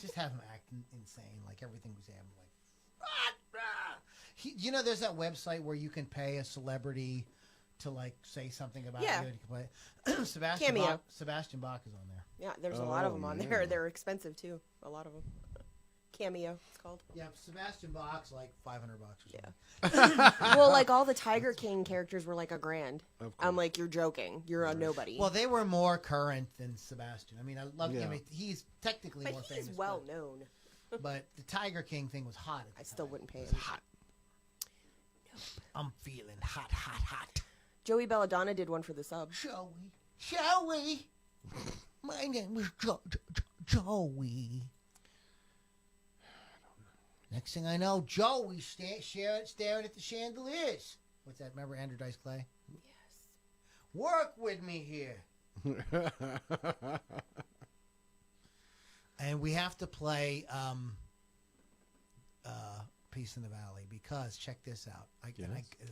Just have him act insane, like everything was happening. Like, there's that website where you can pay a celebrity to like say something about you. And you can play. Sebastian Bach is on there. Yeah, there's a lot of them on there. They're expensive too. A lot of them. Cameo, it's called. Yeah, Sebastian Bach's like $500 or something. Yeah. Well, like all the Tiger King characters were like $1,000. I'm like, you're joking. You're a nobody. Well, they were more current than Sebastian. I mean, I love him. I mean, he's technically more famous. He's well known. But the Tiger King thing was hot. I still wouldn't pay him. Hot. Nope. I'm feeling hot, hot, hot. Joey Belladonna did one for the sub. Shall we? My name is Joey. Next thing I know, Joey's staring at the chandeliers. What's that? Remember Andrew Dice Clay? Yes. Work with me here. And we have to play Peace in the Valley because check this out.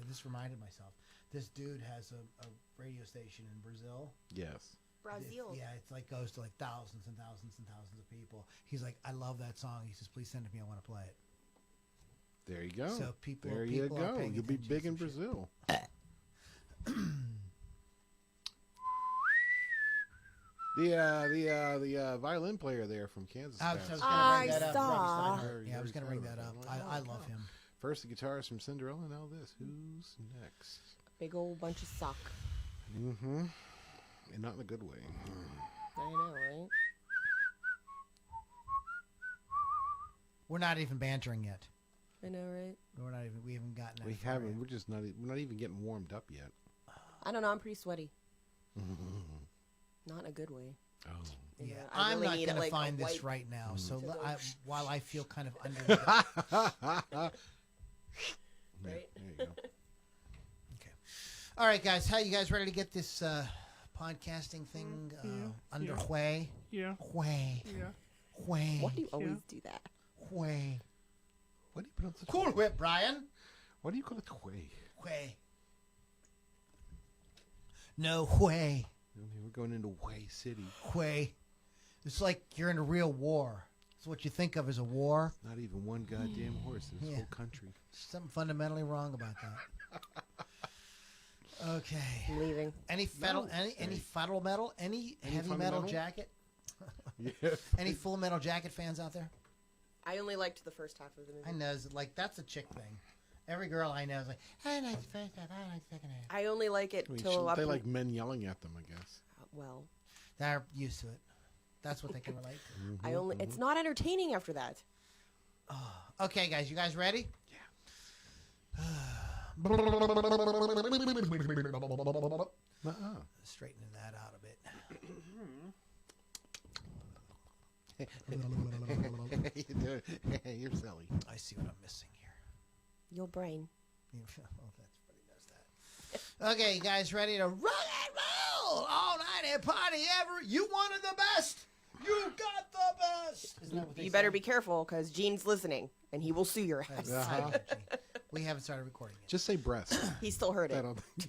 This reminded myself. This dude has a radio station in Brazil. Yes. Brazil. Yeah, it's like goes to like thousands and thousands and thousands of people. He's like, I love that song. He says, please send it to me. I want to play it. There you go. So people there you go. You'll be big in Brazil. The violin player there from Kansas. I was going to bring that up. Robbie Steinhardt. Yeah, I was going to bring that up. I love him. First the guitarist from Cinderella, now this. Who's next? Big old bunch of sock. Mm-hmm. And not in a good way. I know, right? We're not even bantering yet. I know, right? We haven't gotten that. We haven't. We're not even getting warmed up yet. I don't know. I'm pretty sweaty. Not in a good way. Oh. Yeah, I'm not going to find this right now. So while I feel kind of under. Right? There you go. Okay. All right, guys. How you guys ready to get this podcasting thing underway? Yeah. Way. Yeah. Way. Why do you always do that? Way. What do you pronounce it? Cool Whip, Brian. What do you call it? Way. Way. No way. We're going into Way City. Way. It's like you're in a real war. It's what you think of as a war. Not even one goddamn horse in this whole country. Something fundamentally wrong about that. Okay. I'm leaving. Any metal? Any Full Metal? Any heavy metal jacket? Yes. Any Full Metal Jacket fans out there? I only liked the first half of the movie. I know. Like that's a chick thing. Every girl I know is like, I like the first half, I like the second half. I only like it till they like men yelling at them, I guess. Well, they're used to it. That's what they can relate to. It's not entertaining after that. Oh. Okay, guys, you guys ready? Yeah. Straightening that out a bit. You're silly. I see what I'm missing here. Your brain. Oh, that's funny. Does that. Okay, you guys ready to rock and roll all night and party ever? You wanted the best. You got the best. Isn't that what you better be careful because Gene's listening and he will sue your ass. We haven't started recording it. Just say breast. He still heard it.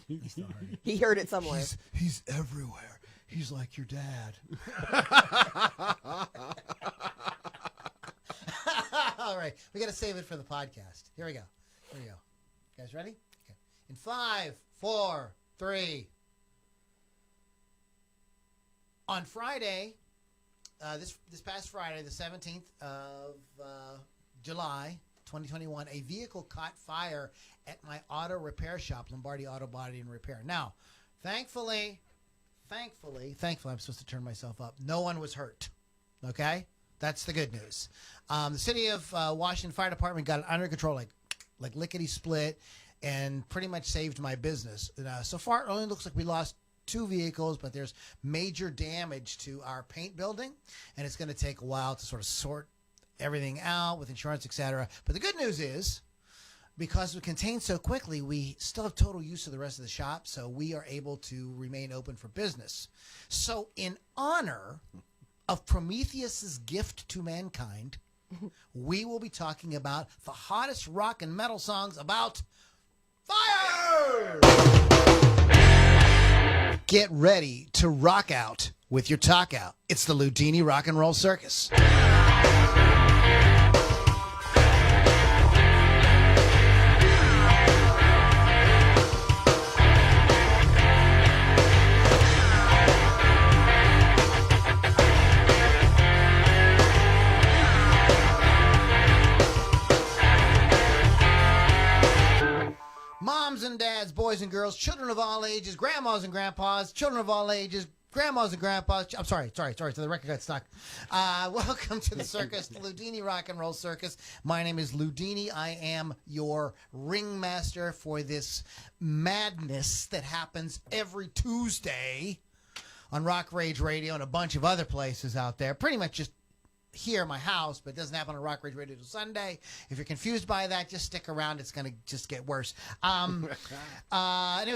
He still heard it. He heard it somewhere. He's everywhere. He's like your dad. All right. We got to save it for the podcast. Here we go. You guys ready? Okay. In 5, 4, 3. On Friday, this past Friday, the 17th of July, 2021, a vehicle caught fire at my auto repair shop, Lombardi Auto Body Repair. Now, thankfully, I'm supposed to turn myself up. No one was hurt. Okay? That's the good news. The City of Washington Fire Department got it under control, like lickety-split, and pretty much saved my business. So far, it only looks like we lost 2 vehicles, but there's major damage to our paint building, and it's going to take a while to sort of sort everything out with insurance, etc. But the good news is, because we contained so quickly, we still have total use of the rest of the shop, so we are able to remain open for business. So in honor of Prometheus's gift to mankind, we will be talking about the hottest rock and metal songs about fire! Get ready to rock out with your talk out. It's the Ludini Rock and Roll Circus. boys and girls, children of all ages, grandmas and grandpas, children of all ages, grandmas and grandpas. I'm sorry. So the record got stuck. Welcome to the circus, the Ludini Rock and Roll Circus. My name is Ludini. I am your ringmaster for this madness that happens every Tuesday on Rock Rage Radio and a bunch of other places out there. Pretty much just here at my house, but it doesn't happen on Rock Rage Radio till Sunday. If you're confused by that, just stick around. It's going to just get worse. Anyways,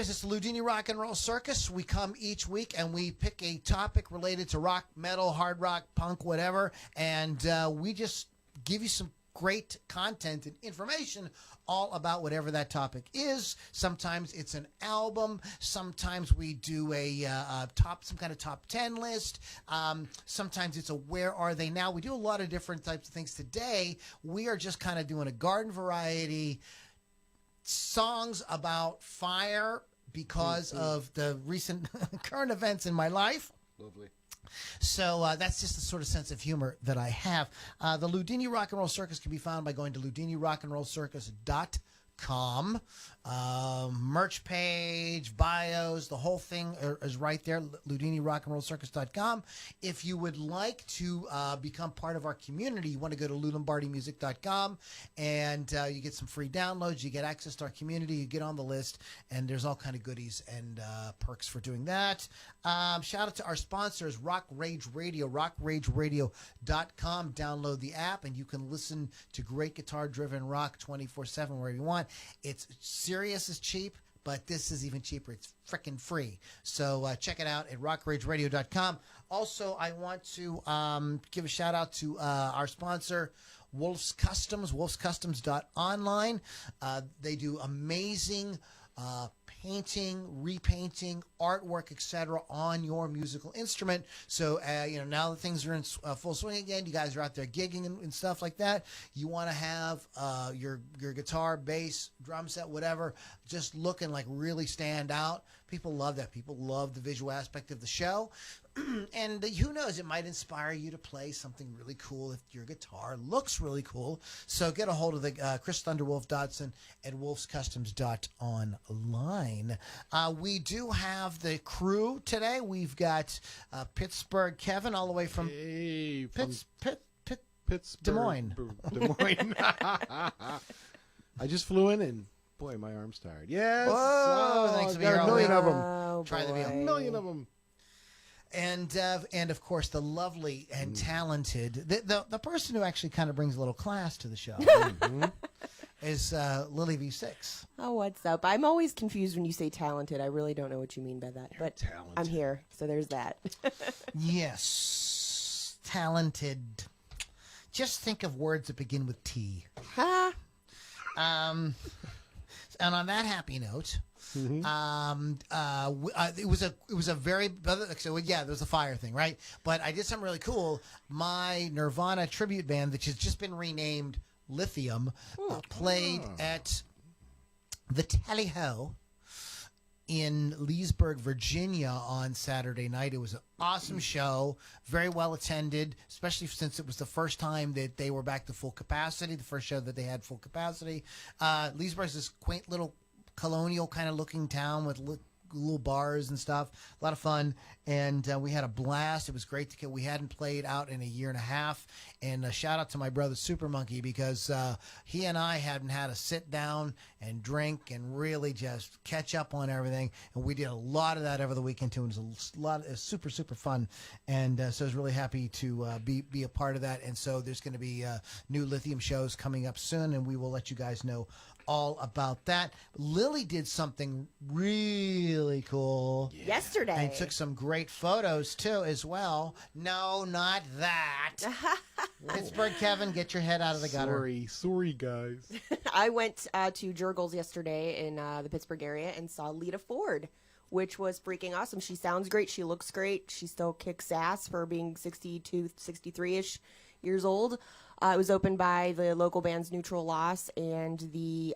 it's the Ludini Rock and Roll Circus. We come each week and we pick a topic related to rock, metal, hard rock, punk, whatever, and we just give you some great content and information all about whatever that topic is. Sometimes it's an album. Sometimes we do some kind of top 10 list. Sometimes it's a where are they now. We do a lot of different types of things. Today, we are just kind of doing a garden variety songs about fire because of the recent current events in my life. Lovely. So that's just the sort of sense of humor that I have. The Ludini Rock and Roll Circus can be found by going to ludinirockandrollcircus.com. Merch page, bios, the whole thing is right there, ludinirockandrollcircus.com. If you would like to become part of our community, you want to go to lulombardimusic.com, and you get some free downloads, you get access to our community, you get on the list, and there's all kind of goodies and perks for doing that. Shout out to our sponsors, Rock Rage Radio, rockrageradio.com. Download the app, and you can listen to great guitar-driven rock 24/7 wherever you want. It's Sirius is cheap, but this is even cheaper. It's freaking free. So check it out at rockrageradio.com. Also, I want to give a shout out to our sponsor, Wolf's Customs, wolfscustoms.online. They do amazing painting, repainting, artwork, etc. on your musical instrument. So, now that things are in full swing again, you guys are out there gigging and stuff like that. You want to have your guitar, bass, drum set, whatever, just looking like really stand out. People love that. People love the visual aspect of the show. And who knows, it might inspire you to play something really cool if your guitar looks really cool. So get a hold of the Chris Thunderwolf Dodson at wolfscustoms.online. We do have the crew today. We've got Pittsburgh Kevin all the way from Pittsburgh, Des Moines. Des Moines. I just flew in and boy, my arm's tired. Yes. Whoa, thanks for being here. Got a million of them. Oh, Try the boy. A million of them. And of course the lovely and talented the person who actually kind of brings a little class to the show is Lily V6. Oh, what's up? I'm always confused when you say talented. I really don't know what you mean by that. But talented. I'm here, so there's that. Yes, talented. Just think of words that begin with T. Ha! And on that happy note, it was a very so yeah, there was a fire thing, right? But I did something really cool. My Nirvana tribute band, which has just been renamed Lithium, played at the Tally Ho in Leesburg, Virginia on Saturday night. It was an awesome show, very well attended, especially since it was the first time that they were back to full capacity, the first show that they had full capacity. Leesburg is this quaint little colonial kind of looking town with little bars and stuff. A lot of fun, and we had a blast. It was great to get. We hadn't played out in a year and a half, and a shout out to my brother Super Monkey, because he and I hadn't had a sit down and drink and really just catch up on everything, and we did a lot of that over the weekend too. And it was it was super fun, and so I was really happy to be a part of that. And so there's going to be new Lithium shows coming up soon, and we will let you guys know all about that. Lily did something really cool Yesterday. and took some great photos too as well. No, not that. Pittsburgh Kevin, get your head out of the gutter. Sorry guys. I went to Jurgles yesterday in the Pittsburgh area and saw Lita Ford, which was freaking awesome. She sounds great. She looks great. She still kicks ass for being 62, 63-ish years old. It was opened by the local bands Neutral Loss and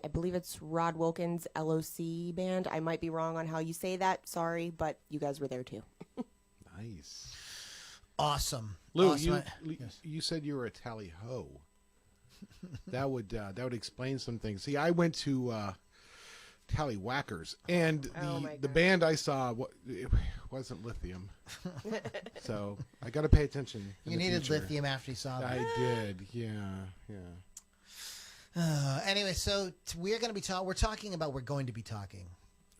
I believe it's Rod Wilkins LOC band. I might be wrong on how you say that. Sorry, but you guys were there too. Nice. Awesome. Lou, awesome. you said you were a tally ho. That would explain some things. See, I went to Tallywhackers. And the band I saw, it wasn't Lithium. So I got to pay attention. You needed Lithium after you saw that. I did, yeah. Anyway, so we're going to be we're going to be talking.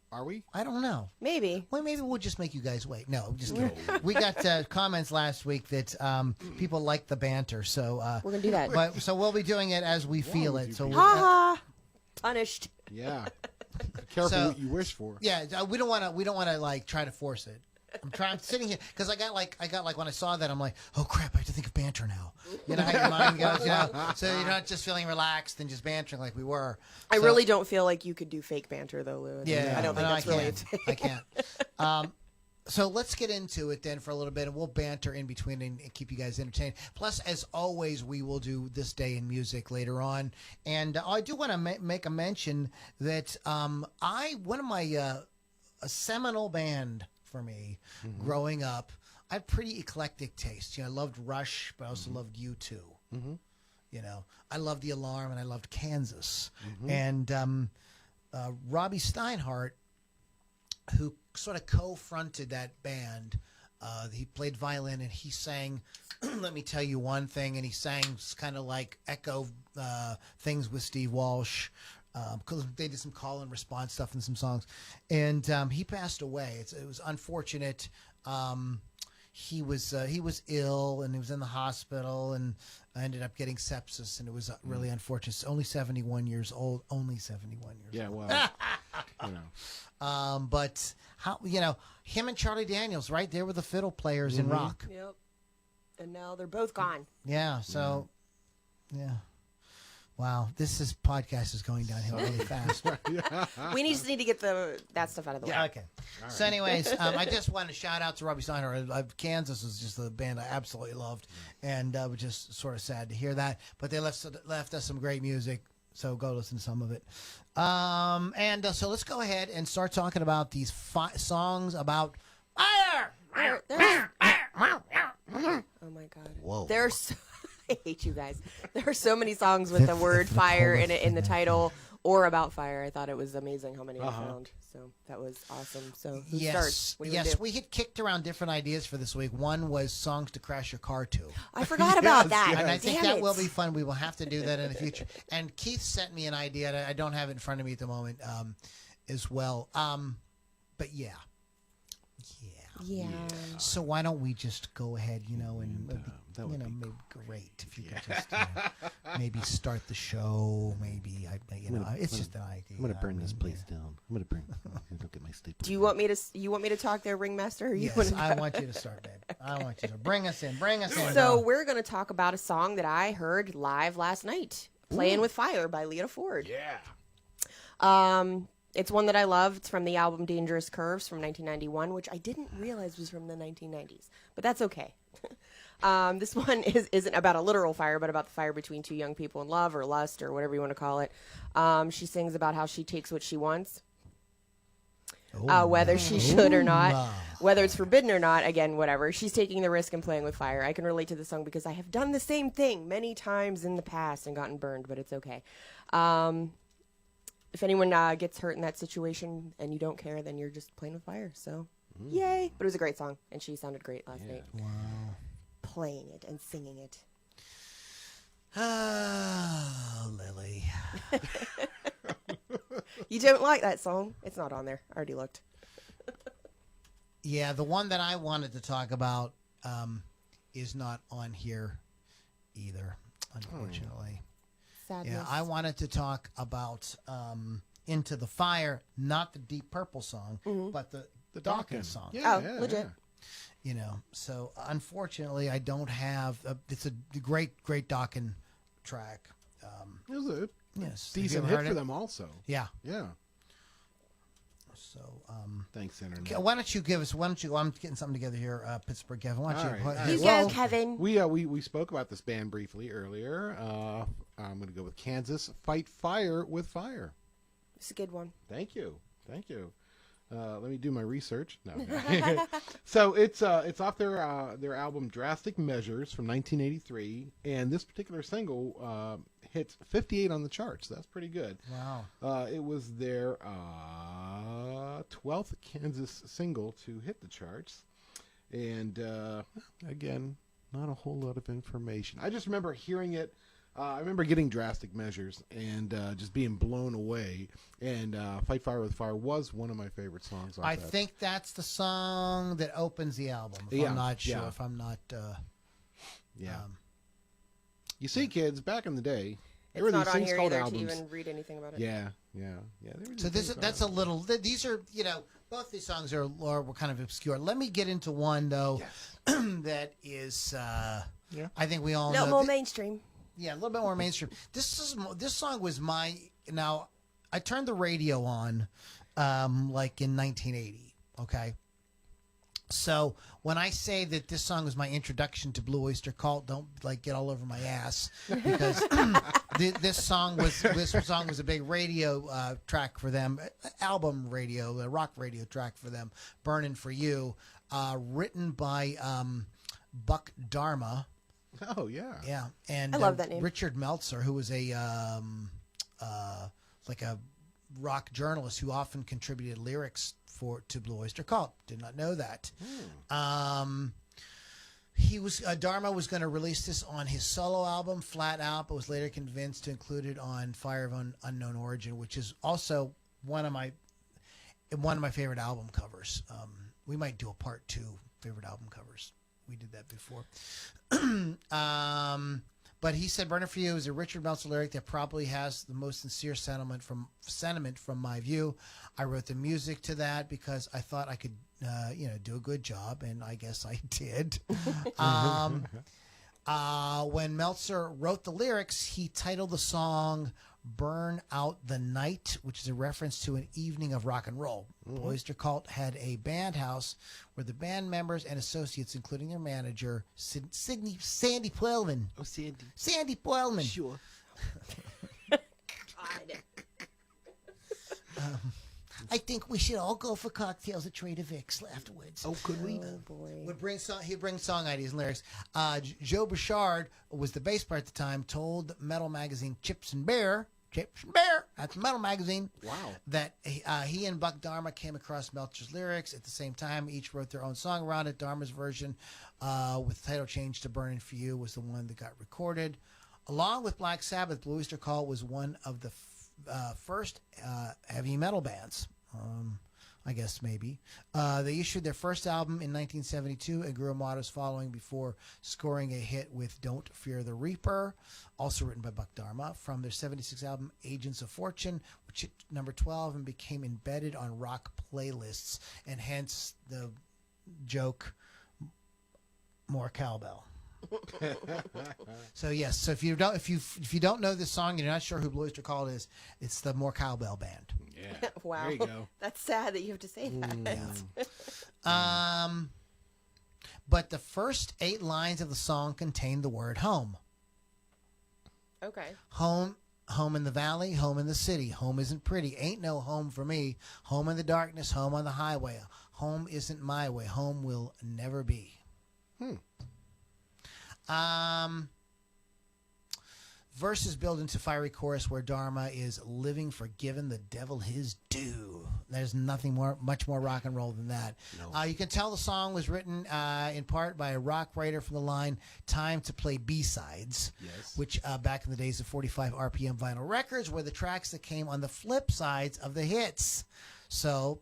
Are we? I don't know. Maybe. Well, maybe we'll just make you guys wait. No, just kidding. We got comments last week that people like the banter, so we're gonna do that. So we'll be doing it as we feel it. So ha ha, punished. Yeah. Be careful what you wish for. Yeah, we don't want to like try to force it. I'm sitting here because I got like when I saw that I'm like, oh crap, I have to think of banter now. You know how your mind goes, so you're not just feeling relaxed and just bantering like we were. I really don't feel like you could do fake banter though, Lou. Yeah, I don't think that's really. I can't. So let's get into it then for a little bit, and we'll banter in between and keep you guys entertained. Plus, as always, we will do This Day in Music later on. And I do want to make a mention that one of my a seminal band for me growing up, I had pretty eclectic taste. I loved Rush, but I also loved U2. I loved The Alarm, and I loved Kansas. And Robbie Steinhardt, who sort of co-fronted that band, he played violin and he sang Let Me Tell You One Thing, and he sang kind of like echo things with Steve Walsh, because they did some call and response stuff in some songs, and he passed away. It was unfortunate. He was ill and he was in the hospital, and I ended up getting sepsis, and it was really unfortunate. It's only 71 years old. Only 71 years. Yeah, old. well, but how him and Charlie Daniels, right? They were the fiddle players in rock. Yep. And now they're both gone. Yeah. So, yeah. Wow, podcast is going downhill really fast. We just need to get that stuff out of the way. Yeah, okay. Right. So anyways, I just want to shout out to Robbie Steinhardt. Kansas was just the band I absolutely loved, and was just sort of sad to hear that. But they left us some great music, so go listen to some of it. So let's go ahead and start talking about these songs about fire. Oh my God. Whoa. I hate you guys. There are so many songs with the word fire in it in the title or about fire. I thought it was amazing how many I found. So that was awesome. So who starts? What do we had kicked around different ideas for this week. One was songs to crash your car to. I forgot about that. And I think that will be fun. We will have to do that in the future. And Keith sent me an idea. I don't have it in front of me at the moment as well. But yeah. So why don't we just go ahead, and maybe great if you could just maybe start the show. Maybe it's just an idea. I'm gonna burn this place down. I'm gonna don't get my sleep. Do you want me to talk there, Ringmaster? Or yes, I want you to start, babe. I want you to bring us in. So we're gonna talk about a song that I heard live last night, "Playing with Fire" by Lita Ford. Yeah. It's one that I love. It's from the album Dangerous Curves from 1991, which I didn't realize was from the 1990s, but that's okay. This one isn't about a literal fire, but about the fire between two young people in love or lust or whatever you want to call it. She sings about how she takes what she wants, whether she should or not, whether it's forbidden or not. Again, whatever. She's taking the risk and playing with fire. I can relate to the song because I have done the same thing many times in the past and gotten burned, but it's okay. If anyone gets hurt in that situation and you don't care, then you're just playing with fire. So, yay. But it was a great song, and she sounded great last night. Wow. Playing it and singing it. Oh, Lily. You don't like that song? It's not on there. I already looked. Yeah, the one that I wanted to talk about is not on here either, unfortunately. Sadness. Yeah, I wanted to talk about Into the Fire, not the Deep Purple song, but the Dawkins song. Yeah, legit. So unfortunately, I don't have. It's a great Dawkins track. It was a decent hit for them, also. Yeah. Yeah. So, thanks, Internet. why don't you give us? I'm getting something together here, Pittsburgh Kevin. Why don't you? You go, Kevin. We spoke about this band briefly earlier. I'm going to go with Kansas. Fight Fire with Fire. It's a good one. Thank you. Let me do my research. No. So it's off their album Drastic Measures from 1983, and this particular single hit 58 on the charts. That's pretty good. Wow. It was their 12th Kansas single to hit the charts. And again, not a whole lot of information. I just remember hearing it. I remember getting Drastic Measures and just being blown away. And Fight Fire with Fire was one of my favorite songs. I think that's the song that opens the album. I'm not sure. If I'm not. You see, kids, back in the day, there It's were not these on things here called either albums. to even read anything about it. Yeah. So that's a little. These are both these songs were kind of obscure. Let me get into one though, that is. I think we all A know. little more mainstream. Yeah, a little bit more mainstream. This song was now. I turned the radio on, like in 1980. Okay. So when I say that this song was my introduction to Blue Oyster Cult, don't get all over my ass, because this song was a big radio track for them, album radio, a rock radio track for them, "Burning for You," written by Buck Dharma. Oh yeah, and I love that name. Richard Meltzer, who was a like a rock journalist who often contributed lyrics to Blue Oyster Cult. Did not know that. He was Dharma was going to release this on his solo album, Flat Out, but was later convinced to include it on Fire of Unknown Origin, which is also one of my favorite album covers. We might do a part 2 favorite album covers. We did that before. But he said "Burning for You" is a Richard Meltzer lyric that probably has the most sincere sentiment from my view. I wrote the music to that because I thought I could, do a good job, and I guess I did. When Meltzer wrote the lyrics, he titled the song "Burn Out the Night," which is a reference to an evening of rock and roll. Blue Oyster Cult had a band house where the band members and associates, including their manager, Sandy Plellman. Oh, Sandy. Sandy Plellman. Sure. I think we should all go for cocktails at Trader Vic's afterwards. Oh, could we? Oh boy. He'd bring song ideas and lyrics. Joe Bouchard was the bass player at the time. Told Metal magazine Chips and Bear, that's Metal magazine. Wow. That he and Buck Dharma came across Meltzer's lyrics at the same time. Each wrote their own song around it. Dharma's version, with the title change to "Burning for You," was the one that got recorded. Along with Black Sabbath, Blue Oyster Cult was one of the first heavy metal bands. I guess maybe. They issued their first album in 1972 and grew a modest following before scoring a hit with "Don't Fear the Reaper," also written by Buck Dharma, from their 76 album "Agents of Fortune," which hit number 12 and became embedded on rock playlists, and hence the joke, "More cowbell." So yes, so if you don't know this song and you're not sure who Blue Oyster Cult is, it's the More Cowbell Band. Yeah. Wow. There you go. That's sad that you have to say that. Yeah. But the first 8 lines of the song contain the word "home." Okay. Home in the valley, home in the city. Home isn't pretty, ain't no home for me. Home in the darkness, home on the highway. Home isn't my way, home will never be. Verses build into fiery chorus where Dharma is living forgiven, the devil his due. There's much more rock and roll than that. No. You can tell the song was written in part by a rock writer from the line "Time to Play B-Sides," which back in the days of 45 RPM vinyl records were the tracks that came on the flip sides of the hits. So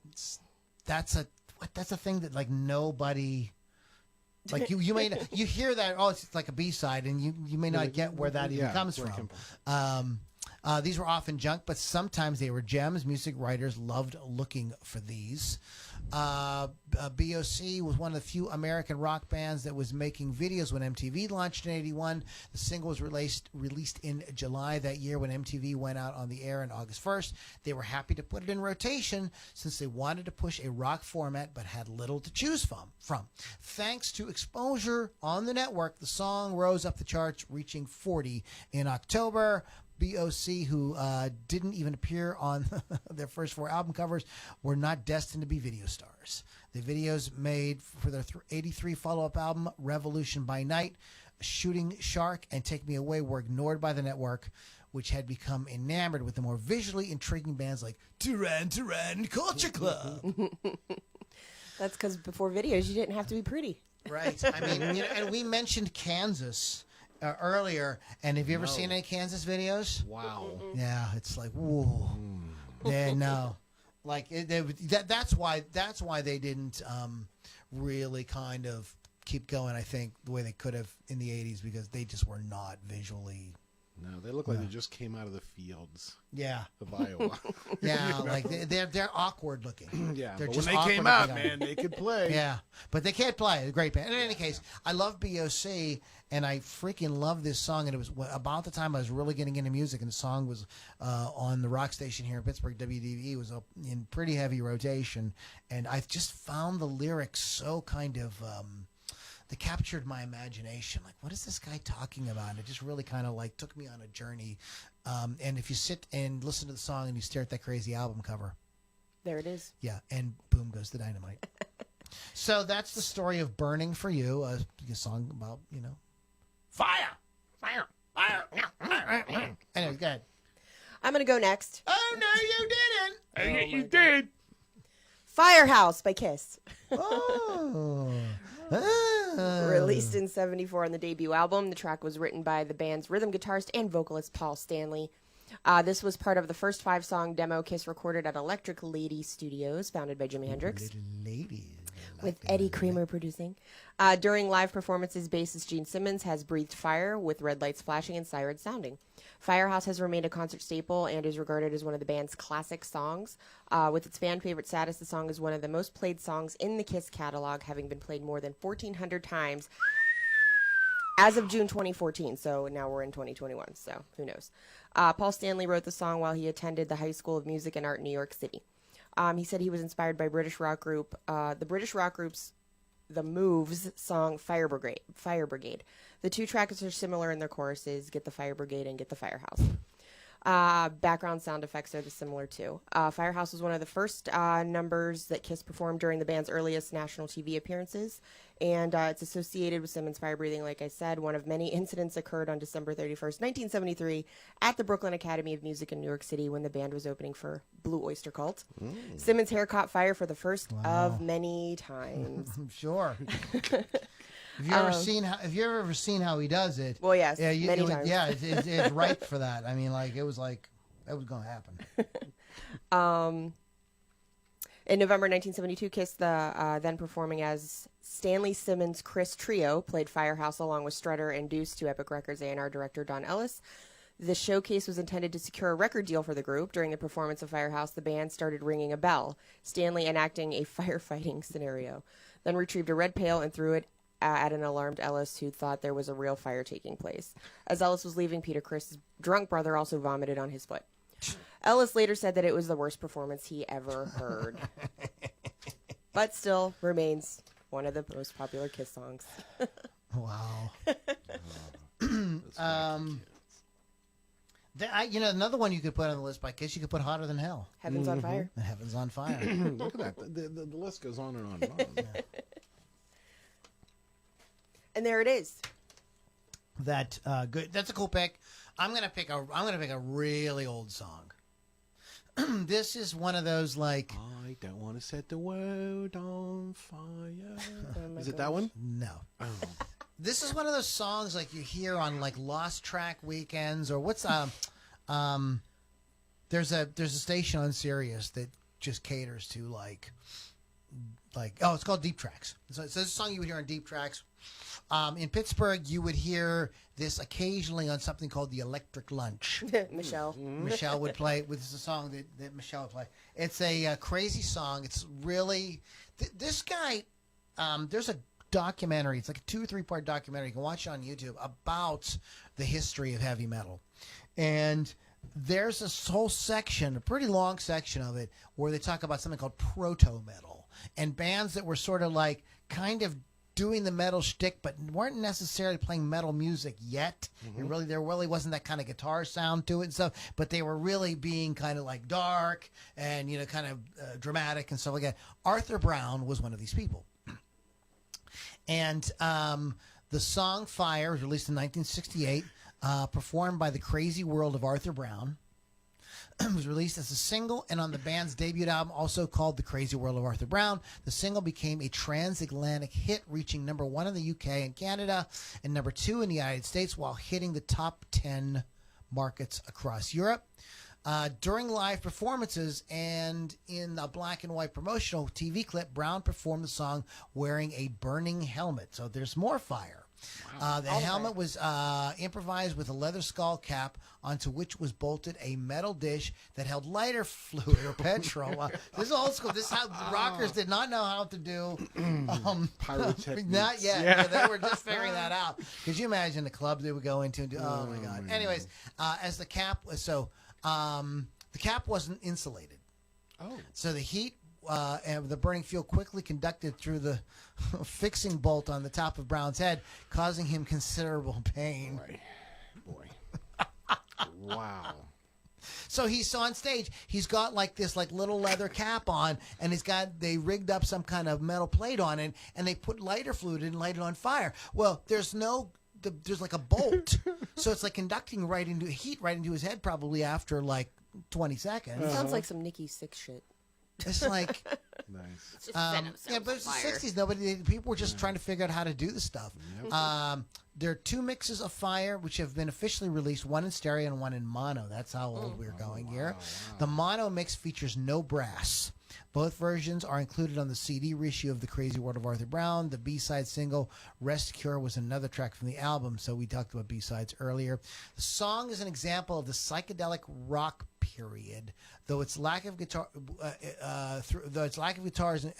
that's a thing that nobody. You hear that, it's like a B-side, and you may not get where that even comes from. These were often junk, but sometimes they were gems. Music writers loved looking for these. BOC was one of the few American rock bands that was making videos when MTV launched in '81. The single was released in July that year when MTV went out on the air on August 1st. They were happy to put it in rotation since they wanted to push a rock format but had little to choose from. Thanks to exposure on the network, the song rose up the charts, reaching 40 in October. BOC, who didn't even appear on their first 4 album covers, were not destined to be video stars. The videos made for their 83 follow-up album, Revolution by Night, Shooting Shark, and Take Me Away, were ignored by the network, which had become enamored with the more visually intriguing bands like Duran Duran and Culture Club. That's because before videos, you didn't have to be pretty. Right. I mean, and we mentioned Kansas earlier, and have you ever seen any Kansas videos? Wow. Yeah, it's like, whoa. No. Like, that's why they didn't really kind of keep going, I think, the way they could have in the 80s, because they just were not visually. No, they look like they just came out of the fields. Yeah. Of Iowa. Yeah, like they're awkward looking. Yeah, they're but just when they came awkward out, looking. man, they could play. Yeah, but they can't play. A great band. In any case, I love BOC, and I freaking love this song. And it was about the time I was really getting into music, and the song was on the rock station here in Pittsburgh, WDE, was in pretty heavy rotation. And I just found the lyrics so kind of... they captured my imagination. Like, what is this guy talking about? And it just really kind of like took me on a journey. And if you sit and listen to the song and you stare at that crazy album cover, there it is. Yeah, and boom goes the dynamite. So that's the story of Burning for You, a song about, fire. Anyway, go ahead. I'm going to go next. Oh, no, you didn't. Oh, yeah, you did. Firehouse by Kiss. Oh. Released in '74 on the debut album, the track was written by the band's rhythm guitarist and vocalist Paul Stanley. This was part of the first 5-song demo Kiss recorded at Electric Lady Studios, founded by Jimi Hendrix. With Eddie Kramer producing. During live performances, bassist Gene Simmons has breathed fire with red lights flashing and sirens sounding. Firehouse has remained a concert staple and is regarded as one of the band's classic songs. With its fan favorite status, the song is one of the most played songs in the Kiss catalog, having been played more than 1,400 times as of June 2014. So now we're in 2021, so who knows. Paul Stanley wrote the song while he attended the High School of Music and Art in New York City. He said he was inspired by British rock group, the British rock group's The Moves song Fire Brigade. The two tracks are similar in their choruses, Get the Fire Brigade and Get the Firehouse. Background sound effects are similar too. Firehouse was one of the first numbers that Kiss performed during the band's earliest national TV appearances, and it's associated with Simmons' fire breathing, like I said. One of many incidents occurred on December 31st, 1973, at the Brooklyn Academy of Music in New York City when the band was opening for Blue Oyster Cult. Simmons' hair caught fire for the first of many times. I'm sure. Have you ever seen how he does it? Well, yes, many times. Yeah, it's ripe for that. I mean, it was going to happen. In November 1972, Kiss, then performing as Stanley Simmons Chris Trio, played Firehouse along with Strutter and Deuce to Epic Records A&R director Don Ellis. The showcase was intended to secure a record deal for the group. During the performance of Firehouse, the band started ringing a bell, Stanley enacting a firefighting scenario, then retrieved a red pail and threw it at an alarmed Ellis, who thought there was a real fire taking place. As Ellis was leaving, Peter Criss' drunk brother also vomited on his foot. Ellis later said that it was the worst performance he ever heard, but still remains one of the most popular Kiss songs. Wow. Another one you could put on the list by Kiss, you could put Hotter Than Hell. Heaven's on Fire. Heaven's on Fire. Look at that. The list goes on and on and on. Yeah. And there it is. Good. That's a cool pick. I'm gonna pick a really old song. This is one of those like. I don't want to set the world on fire. Is it gosh. that one? No. Oh. This is one of those songs like you hear on like Lost Track weekends or what's there's a station on Sirius that just caters to like it's called Deep Tracks. So it's a song you would hear on Deep Tracks. In Pittsburgh, you would hear this occasionally on something called the Electric Lunch. Michelle. Michelle would play. This is a song that Michelle would play. It's a crazy song. It's really this guy. There's a documentary. It's like a 2 or 3 part documentary. You can watch it on YouTube about the history of heavy metal, and there's this whole section, a pretty long section of it, where they talk about something called Proto Metal and bands that were sort of like kind of doing the metal shtick, but weren't necessarily playing metal music yet. There really wasn't that kind of guitar sound to it and stuff, but they were really being kind of like dark and, kind of dramatic and stuff like that. Arthur Brown was one of these people. And the song Fire was released in 1968. performed by the Crazy World of Arthur Brown. It was released as a single, and on the band's debut album, also called The Crazy World of Arthur Brown, the single became a transatlantic hit, reaching #1 in the UK and Canada, and #2 in the United States, while hitting the top 10 markets across Europe. During live performances and in a black and white promotional TV clip, Brown performed the song wearing a burning helmet. So there's more fire. Wow. The helmet was improvised with a leather skull cap onto which was bolted a metal dish that held lighter fluid or petrol. This is old school. This is how rockers did not know how to do pyrotechnics. Not yet. Yeah. They were just figuring that out. Could you imagine the club they would go into and do? Oh my God. Anyways, as the cap was the cap wasn't insulated. Oh. So the heat and the burning fuel quickly conducted through the fixing bolt on the top of Brown's head, causing him considerable pain. Boy. Wow. So he's on stage. He's got like this little leather cap on, and they rigged up some kind of metal plate on it, and they put lighter fluid in and light it on fire. Well, there's like a bolt, so it's like conducting heat right into his head probably after like 20 seconds. Sounds like some Nikki Sixx shit. It's like Nice. yeah, but it's the 60s. People were just trying to figure out how to do the stuff. Yep. There are 2 mixes of Fire which have been officially released, one in stereo and one in mono. That's how old we're going here. Wow. The mono mix features no brass. Both versions are included on the CD reissue of The Crazy World of Arthur Brown. The B-side single, Rest Cure, was another track from the album, so we talked about B-sides earlier. The song is an example of the psychedelic rock period, though its lack of guitars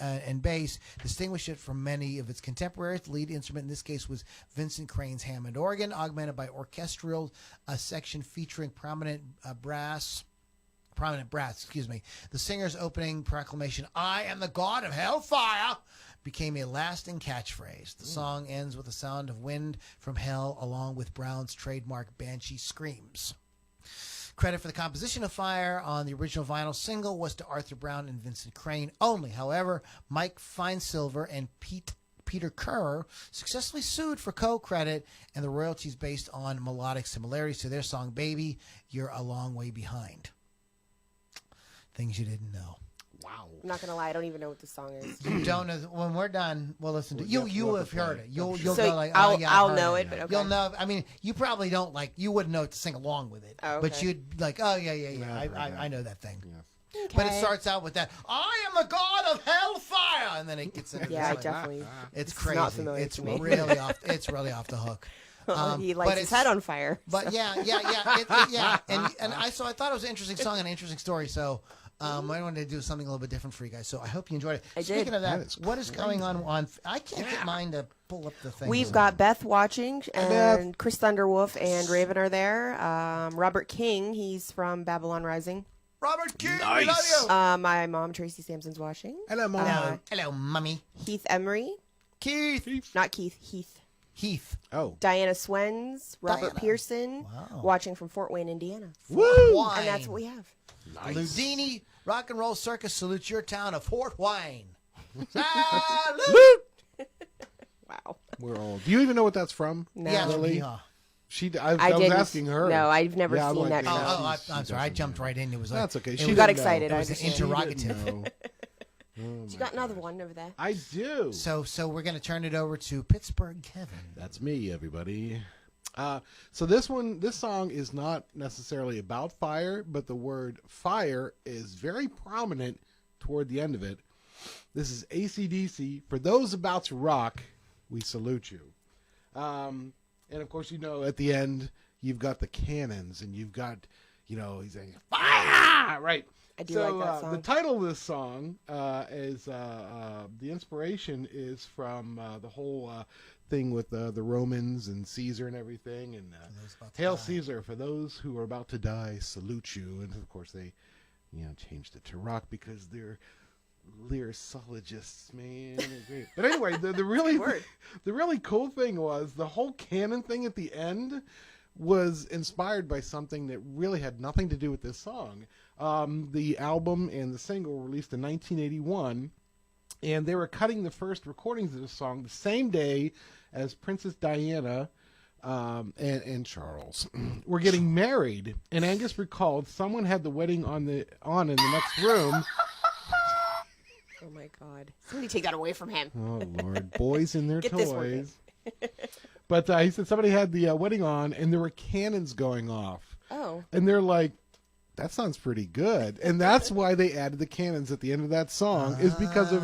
and bass distinguished it from many of its contemporaries. The lead instrument in this case was Vincent Crane's Hammond organ, augmented by orchestral section featuring prominent brass. The singer's opening proclamation, "I am the god of hellfire," became a lasting catchphrase. The song ends with the sound of wind from hell, along with Brown's trademark banshee screams. Credit for the composition of Fire on the original vinyl single was to Arthur Brown and Vincent Crane only. However, Mike Finesilver and Peter Kerr successfully sued for co-credit and the royalties based on melodic similarities to their song Baby, You're a Long Way Behind. Things you didn't know. Wow. I'm not going to lie, I don't even know what the song is. You don't know. When we're done, we'll listen to it. You have heard it. You'll So go like, oh, yeah, I'll I've know heard it, but okay. You'll know. I mean, you probably don't you wouldn't know it to sing along with it. Oh, But okay. you'd like, oh, yeah. I've heard I know that thing. Yes. Okay. But it starts out with that, "I am the god of hellfire," and then it gets into Yeah, I this, definitely. it's It's crazy. not familiar It's to me. really off. It's really off the hook. He but lights his head on fire. But yeah. And I thought it was an interesting song and an interesting story. So I wanted to do something a little bit different for you guys. So I hope you enjoyed it. I did. Speaking of that, That is what is going on? I can't get mine to pull up the thing. We've got Beth watching, and Chris Thunderwolf and Raven are there. Robert King, he's from Babylon Rising. Robert King. Nice. We love you. My mom, Tracy Sampson's watching. Hello, Mom. Hello, mummy. Heath Emery. Keith. Not Keith, Heath. Heath. Oh. Diana Swens, Robert Diana. Pearson, Wow. watching from Fort Wayne, Indiana. Woo! Wayne. And that's what we have. Nice. Ludini Rock and Roll Circus salutes your town of Fort Wayne. Salute. Wow. We're old. Do you even know what that's from? No. Yes, Lily? yeehaw. I was didn't. asking her. No, I've never Yeah, I'm seen like, that yeah, show. Oh, she I'm sorry. I doesn't jumped know. right in. It was like That's okay. It She was, got didn't know. excited. it I was an understand. interrogative. You got another one over there. I do. So we're going to turn it over to Pittsburgh Kevin. That's me, everybody. So this song is not necessarily about fire, but the word fire is very prominent toward the end of it. This is AC/DC. For those about to rock, we salute you. And of course, at the end, you've got the cannons, and you've got, he's saying, fire! Right. I do So like that song. the title of this song is the inspiration is from the whole thing with the Romans and Caesar and everything, and Hail Caesar, for those who are about to die, salute you. And of course they changed it to rock because they're lyricologists, man. Great. But anyway, the really cool thing was the whole canon thing at the end was inspired by something that really had nothing to do with this song. The album and the single were released in 1981, and they were cutting the first recordings of the song the same day as Princess Diana and Charles were getting married, and Angus recalled someone had the wedding on in the next room. Oh my God! Somebody take that away from him. Oh Lord, boys and their Get toys. But he said somebody had the wedding on, and there were cannons going off. Oh. And they're like, that sounds pretty good. And that's why they added the cannons at the end of that song, is because of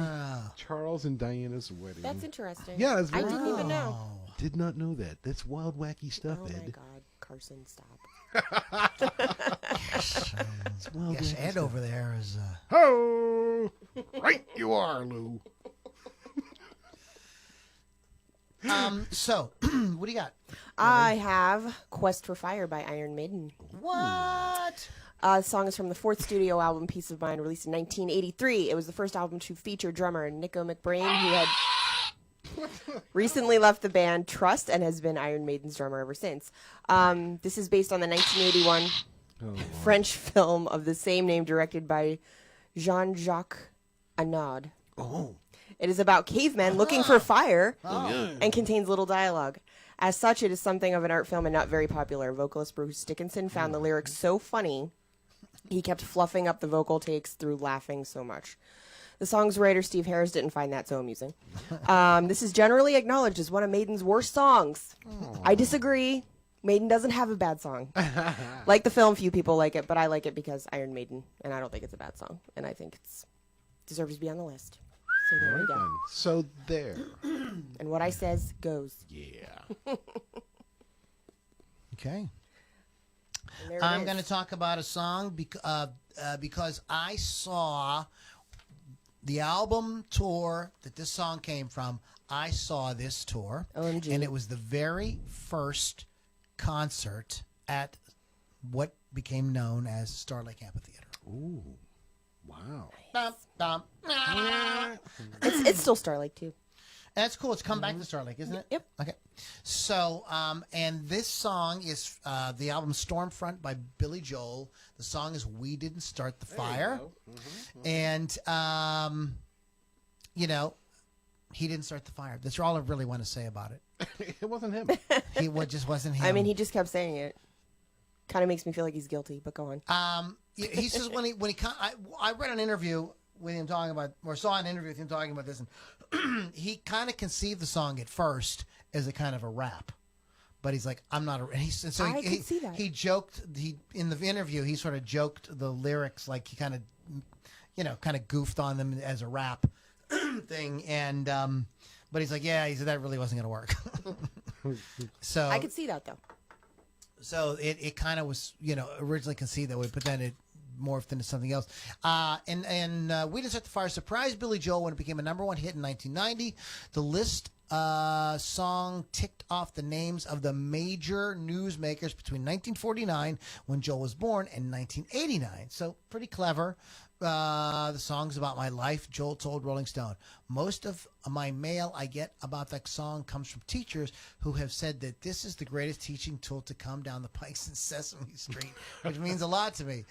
Charles and Diana's wedding. That's interesting. Yeah, it's I very didn't even know. Did not know that. That's wild, wacky stuff, Oh Ed. my God, Carson, stop. Yes, Ed over there is. Ho! Right you are, Lou. So, what do you got? I have Quest for Fire by Iron Maiden. What? The song is from the fourth studio album, Peace of Mind, released in 1983. It was the first album to feature drummer Nico McBrain, who had recently left the band Trust and has been Iron Maiden's drummer ever since. This is based on the 1981 French film of the same name, directed by Jean-Jacques Annaud. Oh. It is about cavemen looking for fire and contains little dialogue. As such, it is something of an art film and not very popular. Vocalist Bruce Dickinson found the lyrics so funny, he kept fluffing up the vocal takes through laughing so much. The song's writer, Steve Harris, didn't find that so amusing. This is generally acknowledged as one of Maiden's worst songs. I disagree. Maiden doesn't have a bad song. Like the film, few people like it, but I like it because Iron Maiden, and I don't think it's a bad song. And I think it deserves to be on the list. So there we go. So there. And what I says goes. Yeah. Okay. And I'm going to talk about a song because I saw the album tour that this song came from. I saw this tour. OMG. And it was the very first concert at what became known as Starlake Amphitheater. Ooh. Wow. Bum, bum. It's still Starlake, too. That's cool. It's come back to Starlake, isn't it? Yep. Okay. So, and this song is the album Stormfront by Billy Joel. The song is We Didn't Start the Fire. And, you know, he didn't start the fire. That's all I really want to say about it. It wasn't him. Just wasn't him. I mean, he just kept saying it. Kind of makes me feel like he's guilty, but go on. He says I read an interview with him talking about, or saw an interview with him talking about this, and he kind of conceived the song at first as a kind of a rap, but he's like, I'm not a. And so I can see that. He joked. In the interview, he sort of joked the lyrics, like he kind of goofed on them as a rap thing, and but he's like, yeah, he said that really wasn't going to work. So I could see that, though. So it kind of was, originally conceived that way, but then it morphed into something else. And We Didn't Start the Fire surprised Billy Joel when it became a #1 hit in 1990. The list song ticked off the names of the major newsmakers between 1949, when Joel was born, and 1989. So pretty clever. The song's about my life, Joel told Rolling Stone. Most of my mail I get about that song comes from teachers who have said that this is the greatest teaching tool to come down the pikes in Sesame Street, which means a lot to me.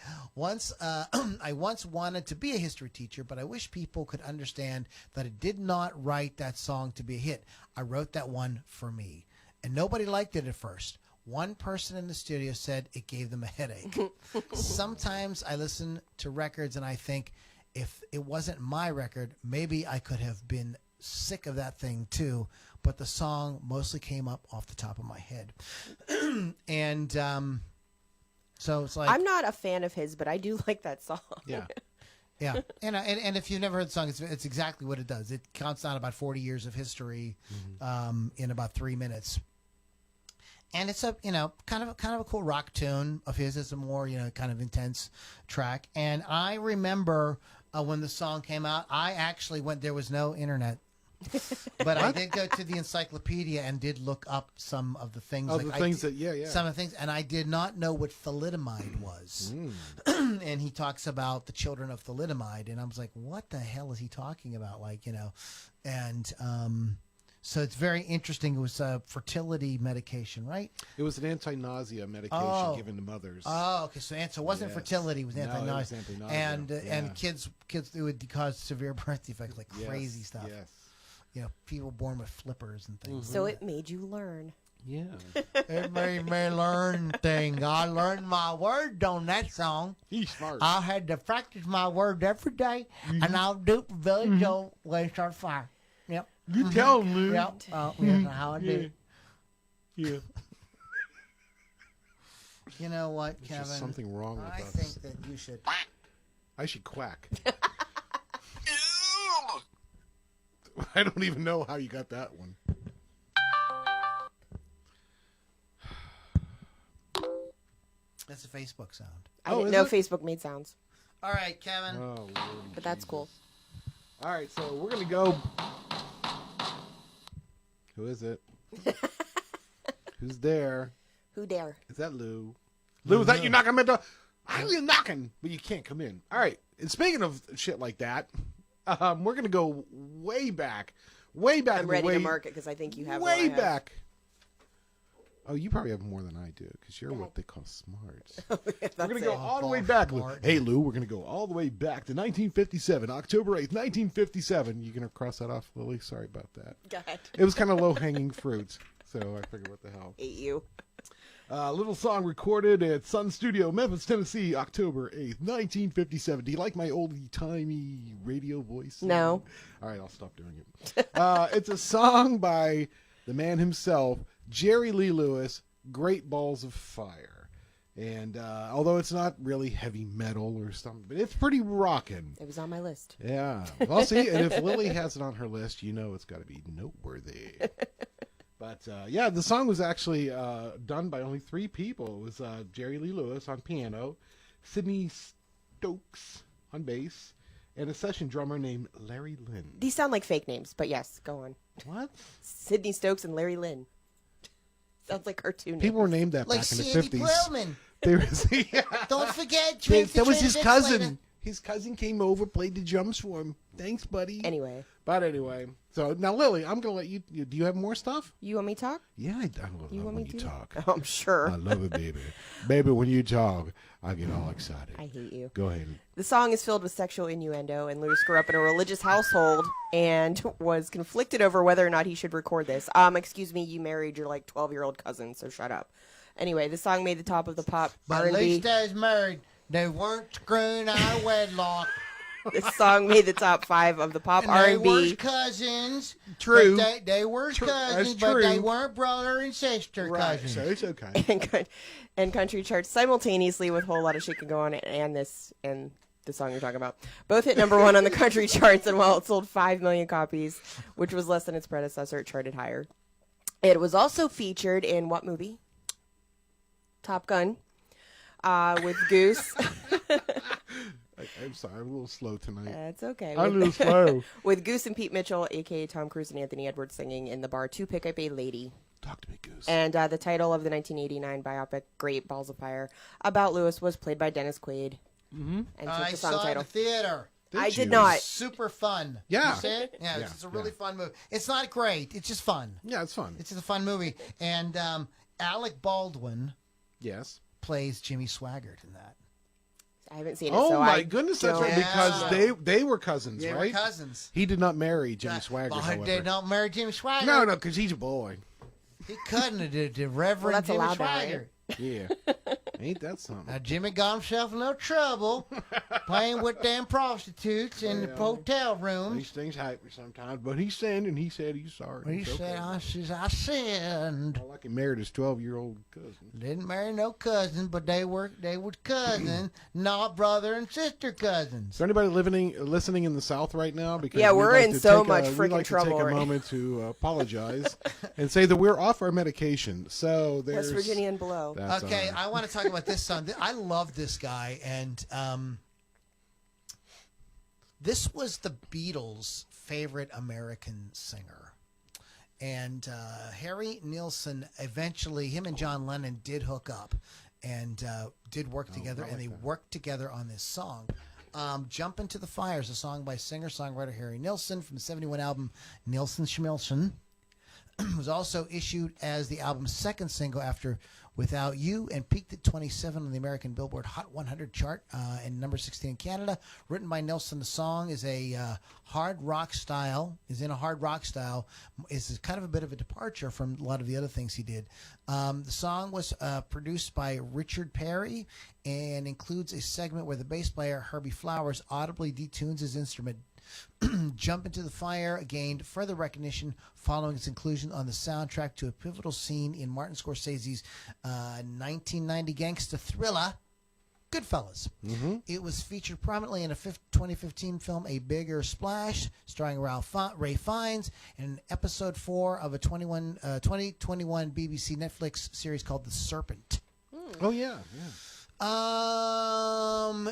I once wanted to be a history teacher, but I wish people could understand that I did not write that song to be a hit. I wrote that one for me. And nobody liked it at first. One person in the studio said it gave them a headache. Sometimes I listen to records and I think, if it wasn't my record, maybe I could have been sick of that thing too. But the song mostly came up off the top of my head. And so it's like, I'm not a fan of his, but I do like that song. Yeah. Yeah, and if you've never heard the song, it's exactly what it does. It counts down about 40 years of history in about 3 minutes. And it's a kind of a cool rock tune of his. It's a more kind of intense track. And I remember when the song came out, I actually went. There was no internet, but I did go to the encyclopedia and did look up some of the things. Some of the things, and I did not know what thalidomide was. And he talks about the children of thalidomide, and I was like, what the hell is he talking about? And so it's very interesting. It was a fertility medication, right? It was an anti-nausea medication given to mothers. Oh, okay. So it wasn't fertility; it was anti-nausea. No, it was anti-nausea. And kids, it would cause severe birth defects, like crazy stuff. Yes. People born with flippers and things. So it made you learn. Yeah. It made me learn things. I learned my words on that song. He's smart. I had to practice my words every day, and I'll do it for Billy Joel when he starts fire. Yep. You tell him, Lou. Yep. Oh, yes, how I do. Yeah. You know what, There's Kevin? just something wrong with I us. think that you should. I should quack. I don't even know how you got that one. That's a Facebook sound. I Oh, didn't is know it? Facebook made sounds, All right, Kevin. Oh, Lord but that's Jesus. cool. All right, so we're going to go. Who is it? Who's there? Who dare? Is that Lou? Lou, is that you knocking at the... How are you knocking? But you can't come in. All right, and speaking of shit like that, we're going to go way back. Way back. I'm ready to mark it because I think you have way what I have. back. Oh, you probably have more than I do because you're what they call smarts. We're going to go all the way back. Lou. Hey, Lou, we're going to go all the way back to 1957, October 8th, 1957. You going to cross that off, Lily? Sorry about that. God. It was kind of low-hanging fruit, so I figured, what the hell. Hate you. Little song recorded at Sun Studio, Memphis, Tennessee, October 8th, 1957. Do you like my old-timey radio voice? No. All right, I'll stop doing it. It's a song by the man himself, Jerry Lee Lewis, Great Balls of Fire. And although it's not really heavy metal or something, but it's pretty rockin'. It was on my list. Yeah. Well, see, and if Lily has it on her list, you know it's got to be noteworthy. But, yeah, the song was actually done by only 3 people. It was Jerry Lee Lewis on piano, Sidney Stokes on bass, and a session drummer named Larry Lynn. These sound like fake names, but yes, go on. What? Sidney Stokes and Larry Lynn. Sounds like cartoon names. People were named that Like back in the Sandy 50s. Perlman. There was, yeah. Don't forget, That was his cousin. His cousin came over, played the drums for him. Thanks, buddy. Anyway, But anyway, so now Lily, I'm gonna let you. Do you have more stuff? you want me to talk? Yeah, I love You want when me you to? talk. Oh, I'm sure. I love it, baby. Baby, when you talk, I get all excited. I hate you. Go ahead. The song is filled with sexual innuendo, and Lewis grew up in a religious household and was conflicted over whether or not he should record this. Excuse me, you married your 12-year-old cousin, so shut up. Anyway, the song made the top of the pop But at R&B. least they was married. They weren't screwing out of wedlock. This song made the top 5 of the pop And they R&B. were cousins. True. But they were cousins, That's but they true. weren't brother and sister cousins. So it's okay. and country charts simultaneously with a whole lot of shit can go on and this and the song you're talking about. Both hit number 1 on the country charts, and while it sold 5 million copies, which was less than its predecessor, it charted higher. It was also featured in what movie? Top Gun, with Goose. I'm sorry, I'm a little slow tonight. That's okay. I'm a little slow. With Goose and Pete Mitchell, a.k.a. Tom Cruise and Anthony Edwards, singing in the bar to pick up a lady. Talk to me, Goose. And the title of the 1989 biopic, Great Balls of Fire, about Lewis was played by Dennis Quaid. Mm-hmm. And took I the song saw it in title. the theater. I you? did not. Super fun. Yeah. You see it? Yeah, Yeah, it's a really yeah. fun movie. It's not great. It's just fun. Yeah, it's fun. It's just a fun movie. And Alec Baldwin Yes. plays Jimmy Swaggart in that. I haven't seen it. Oh so my I goodness, that's don't right. Because Yeah. they were cousins, They right? were cousins. He did not marry Jimmy Swaggart, But however. they don't marry Jimmy Swaggart. No, because he's a boy. He couldn't have did the Reverend that's Jimmy allowed, though, right? Swaggart. Yeah. Ain't that something? Now, Jimmy got himself in no trouble playing with damn prostitutes in the hotel rooms. These things happen sometimes, but he sinned and he said he's sorry. He It's said, okay. I sinned. All like he married his 12-year-old cousin. Didn't marry no cousin, but they were cousins, not brother and sister cousins. Is there anybody listening in the South right now? Because Yeah, we'd we're like in to so take much we'd freaking like trouble to take a right moment to apologize and say that we're off our medication. So there's West Virginia and below. that's, Okay, I want to talk about this song. I love this guy, and this was the Beatles' favorite American singer. And Harry Nilsson, eventually, him and John Lennon did hook up and did work together, and they worked together on this song. Jump Into the Fire is a song by singer-songwriter Harry Nilsson from the 1971 album Nilsson Schmilsson. Was also issued as the album's second single after Without You, and peaked at 27 on the American Billboard Hot 100 chart and number 16 in Canada. Written by Nilsson, the song is in a hard rock style. Is kind of a bit of a departure from a lot of the other things he did. The song was produced by Richard Perry and includes a segment where the bass player Herbie Flowers audibly detunes his instrument. Jump Into the Fire gained further recognition following its inclusion on the soundtrack to a pivotal scene in Martin Scorsese's 1990 gangster thriller, Goodfellas. Mm-hmm. It was featured prominently in a 2015 film, A Bigger Splash, starring Ray Fiennes, and episode 4 of a 2021 BBC Netflix series called The Serpent. Oh, yeah.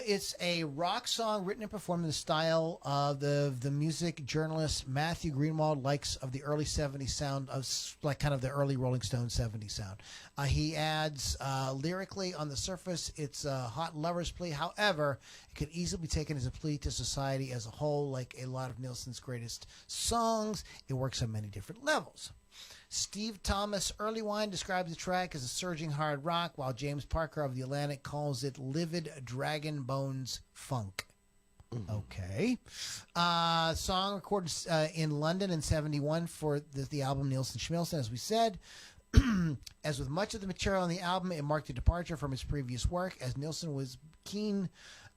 It's a rock song written and performed in the style of the music journalist Matthew Greenwald likes of the early 70s sound, of like kind of the early Rolling Stones 70s sound. He adds lyrically, on the surface, it's a hot lover's plea. However, it could easily be taken as a plea to society as a whole, like a lot of Nilsson's greatest songs. It works on many different levels. Steve Thomas Earlywine describes the track as a surging hard rock, while James Parker of The Atlantic calls it livid dragon bones funk. Mm-hmm. Okay. Song recorded in London in 1971 for the album Nilsson Schmilsson, as we said. As with much of the material on the album, it marked a departure from his previous work, as Nilsson was keen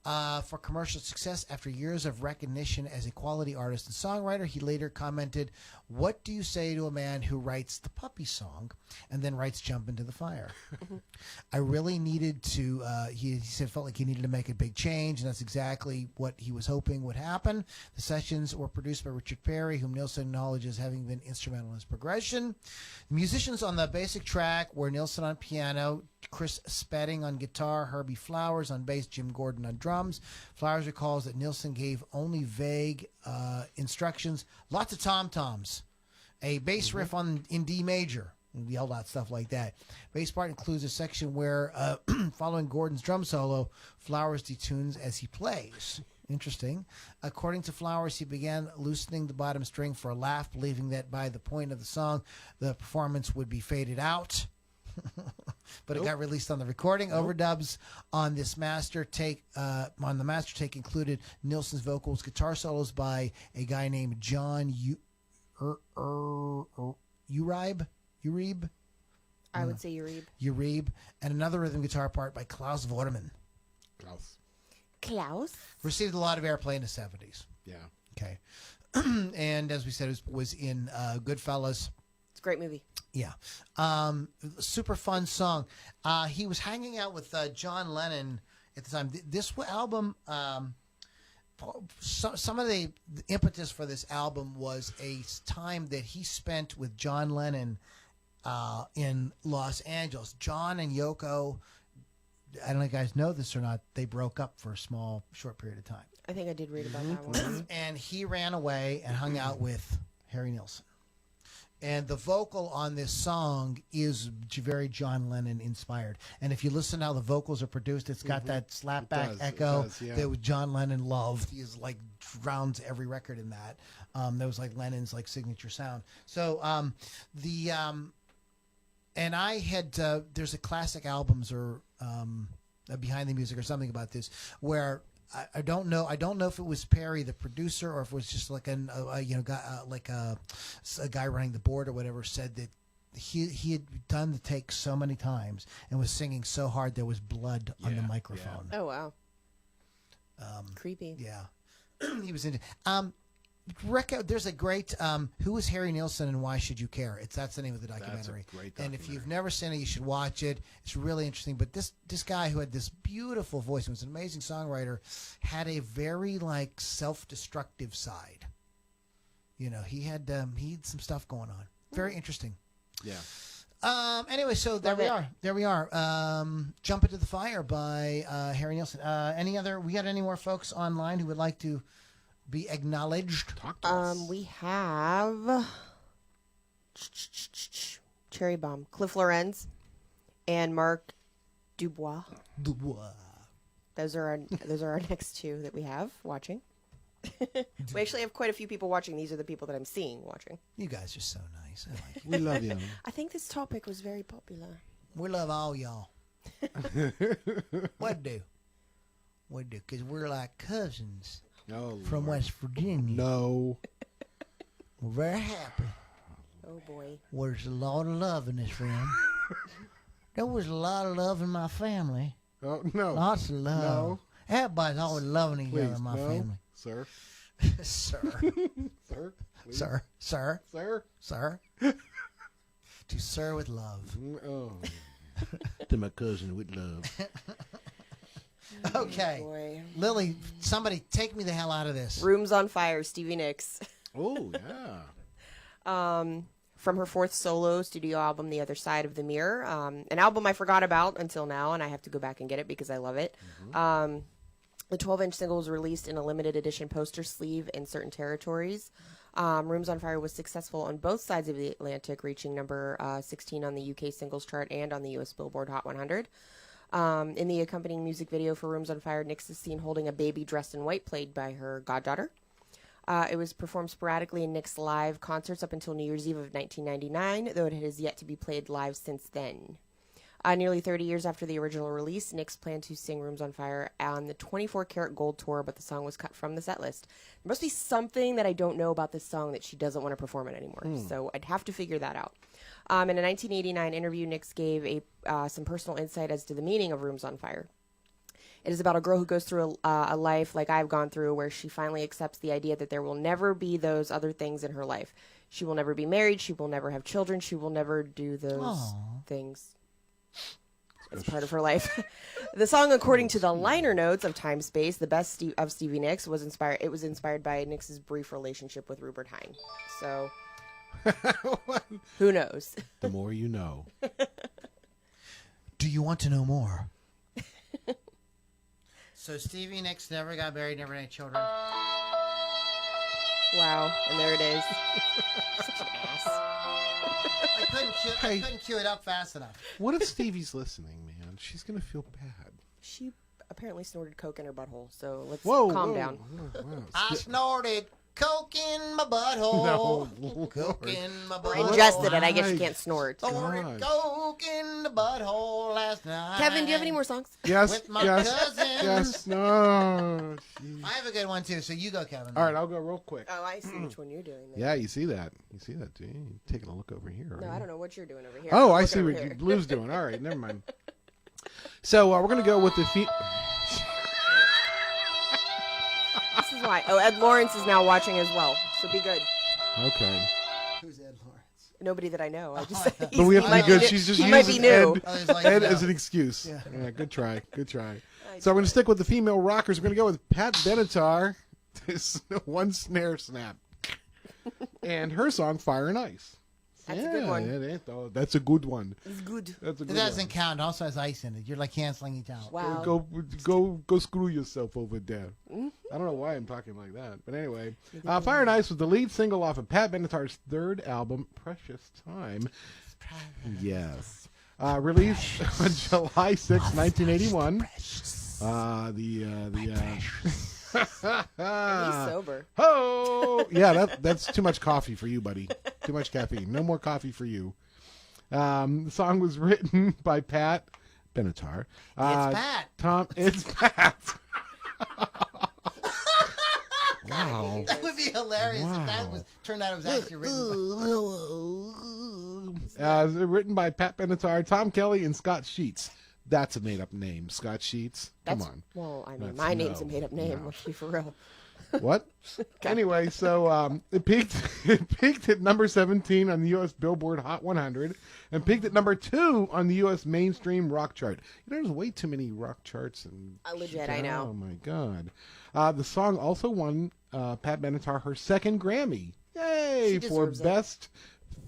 for commercial success after years of recognition as a quality artist and songwriter. He later commented, "What do you say to a man who writes the puppy song and then writes Jump Into the Fire?" I really needed to, he said, felt like he needed to make a big change, and that's exactly what he was hoping would happen. The sessions were produced by Richard Perry, whom Nilsson acknowledges having been instrumental in his progression. The musicians on the basic track were Nilsson on piano, Chris Spedding on guitar, Herbie Flowers on bass, Jim Gordon on drums. Flowers recalls that Nilsson gave only vague instructions, lots of tom-toms, a bass riff in D major, and yelled out stuff like that. Bass part includes a section where, following Gordon's drum solo, Flowers detunes as he plays. Interesting. According to Flowers, he began loosening the bottom string for a laugh, believing that by the point of the song, the performance would be faded out. But it got released on the recording. Overdubs on this master take, included Nilsson's vocals, guitar solos by a guy named John Uribe. I would say Uribe. Uribe, and another rhythm guitar part by Klaus Vorderman. Klaus received a lot of airplay in the 70s. Yeah. Okay. And as we said, it was in Goodfellas. It's a great movie. Yeah. Super fun song. He was hanging out with John Lennon at the time. This album, some of the impetus for this album was a time that he spent with John Lennon in Los Angeles. John and Yoko, I don't know if you guys know this or not, they broke up for a short period of time. I think I did read about that one. And he ran away and hung out with Harry Nilsson. And the vocal on this song is very John Lennon inspired. And if you listen to how the vocals are produced, it's got that slapback echo that John Lennon loved. He is like drowns every record in that. That was like Lennon's like signature sound. So and I had there's a classic albums or behind the music or something about this where I don't know if it was Perry, the producer, or if it was just like a guy running the board or whatever, said that he had done the take so many times and was singing so hard there was blood on the microphone. Yeah. Oh wow. Creepy. Yeah. He was into. There's a great Who is Harry Nilsson and Why Should You Care? That's the name of the documentary. That's a great documentary. And if you've never seen it, you should watch it. It's really interesting. But this guy who had this beautiful voice and was an amazing songwriter had a very like self-destructive side. You know, he had some stuff going on. Very interesting. Yeah. Anyway, so there we are. Jump Into the Fire by Harry Nilsson. We got any more folks online who would like to be acknowledged? Talk to us. We have Cherry Bomb, Cliff Lorenz, and Mark Dubois. Those are our next two that we have watching. We actually have quite a few people watching. These are the people that I'm seeing watching. You guys are so nice. I like it. We love you. I think this topic was very popular. We love all y'all. What do? We do, because we're like cousins from West Virginia. No. We're very happy. Oh, boy. There's a lot of love in this film. There was a lot of love in my family. Oh, no. Lots of love. No. Everybody's always loving each Please, other in my no. family. Sir. Sir. Sir. Please. Sir. Sir. Sir. Sir. To sir with love. Oh. To my cousin with love. Okay. Oh, boy. Lily, somebody take me the hell out of this. Rooms on Fire, Stevie Nicks. Oh, yeah. From her fourth solo studio album, The Other Side of the Mirror. An album I forgot about until now, and I have to go back and get it because I love it. The 12-inch single was released in a limited edition poster sleeve in certain territories. Rooms on Fire was successful on both sides of the Atlantic, reaching number 16 on the UK singles chart and on the US Billboard Hot 100. In the accompanying music video for Rooms on Fire, Nicks is seen holding a baby dressed in white played by her goddaughter. It was performed sporadically in Nicks' live concerts up until New Year's Eve of 1999, though it has yet to be played live since then. Nearly 30 years after the original release, Nicks planned to sing Rooms on Fire on the 24 Karat Gold Tour, but the song was cut from the set list. There must be something that I don't know about this song that she doesn't want to perform it anymore, so I'd have to figure that out. In a 1989 interview, Nicks gave some personal insight as to the meaning of Rooms on Fire. It is about a girl who goes through a life like I've gone through, where she finally accepts the idea that there will never be those other things in her life. She will never be married. She will never have children. She will never do those things. It's part of her life. The song, according to the liner notes of Time Space, the best of Stevie Nicks, was inspired by Nicks's brief relationship with Rupert Hine. So, who knows? The more you know. Do you want to know more? So Stevie Nicks never got married, never had children. Wow, and there it is. Such an ass. I couldn't cue it up fast enough. What if Stevie's listening, man? She's going to feel bad. She apparently snorted coke in her butthole, so let's Whoa, calm down. Whoa. I snorted coke in my butthole. No, Coke Lord. in my Or butthole. ingested it. I guess you can't snort. Snorted coke in the butthole last night. Kevin, do you have any more songs? Yes, With my yes, cousin. yes, no. Jeez. I have a good one too, so you go, Kevin. All right, I'll go real quick. Oh, I see which one you're doing. Then. Yeah, you see that. You see that, do you? You're taking a look over here. No, I don't know what you're doing over here. Oh, I'm I looking see over what here. Blue's doing. All right, never mind. So we're going to go with the This is why. Oh, Ed Lawrence is now watching as well, so be good. Okay. Who's Ed Lawrence? Nobody that I know. I just. But we have to be good. She's just he might be using new. Ed as an excuse. Yeah. Yeah, good try. Good try. So we're going to stick with the female rockers. We're going to go with Pat Benatar. This one snare snap. And her song, Fire and Ice. That's a good one. That's a good one. It's good. That's a It good doesn't one. count. It also has ice in it. You're like canceling each out. Wow. Go screw yourself over there. I don't know why I'm talking like that. But anyway, Fire and Ice was the lead single off of Pat Benatar's third album, Precious Time. Yes. Released on July 6, 1981. He's sober. Oh, yeah, that's too much coffee for you, buddy. Too much caffeine. No more coffee for you. The song was written by Pat Benatar. It's Pat. It's Pat. Wow. That would be hilarious if that Wow. turned out it was actually written. Written by Pat Benatar, Tom Kelly, and Scott Sheets. That's a made-up name, Scott Sheets. Come on. Well, I mean, That's- my name's a no, made-up name. no. Let's be for real. What? Anyway, so it peaked at number 17 on the U.S. Billboard Hot 100 and peaked at number 2 on the U.S. mainstream rock chart. You know, there's way too many rock charts. And Legit, I know. Oh, my God. The song also won Pat Benatar her second Grammy. Yay! She For deserves it. Best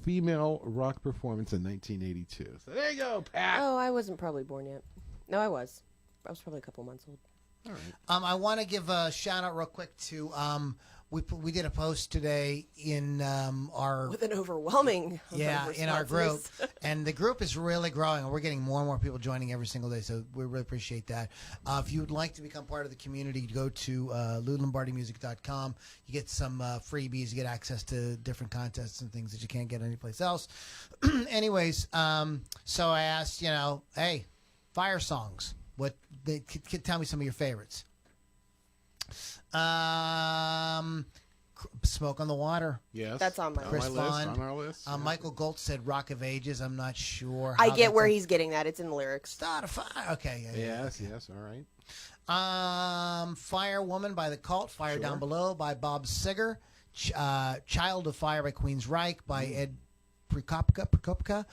Female Rock Performance in 1982. So there you go, Pat. Oh, I wasn't probably born yet. No, I was. I was probably a couple months old. All right. I want to give a shout out real quick to we did a post today in our With an overwhelming in our group, responses. and the group is really growing, and we're getting more and more people joining every single day. So we really appreciate that. If you would like to become part of the community, go to LouLombardiMusic.com. You get some freebies. You get access to different contests and things that you can't get anyplace else. Anyways, so I asked, hey, fire songs. What they could tell me some of your favorites. Smoke on the Water. Yes. That's on my Chris list. Vaughn. On our list. Yeah. Michael Goltz said Rock of Ages. I'm not sure. I how get that's where a- he's getting that. It's in the lyrics. Start a fire. Okay. Yes. All right. Fire Woman by The Cult. Fire Sure. Down Below by Bob Seger. Child of Fire by Queensryche by Ed Prokopka.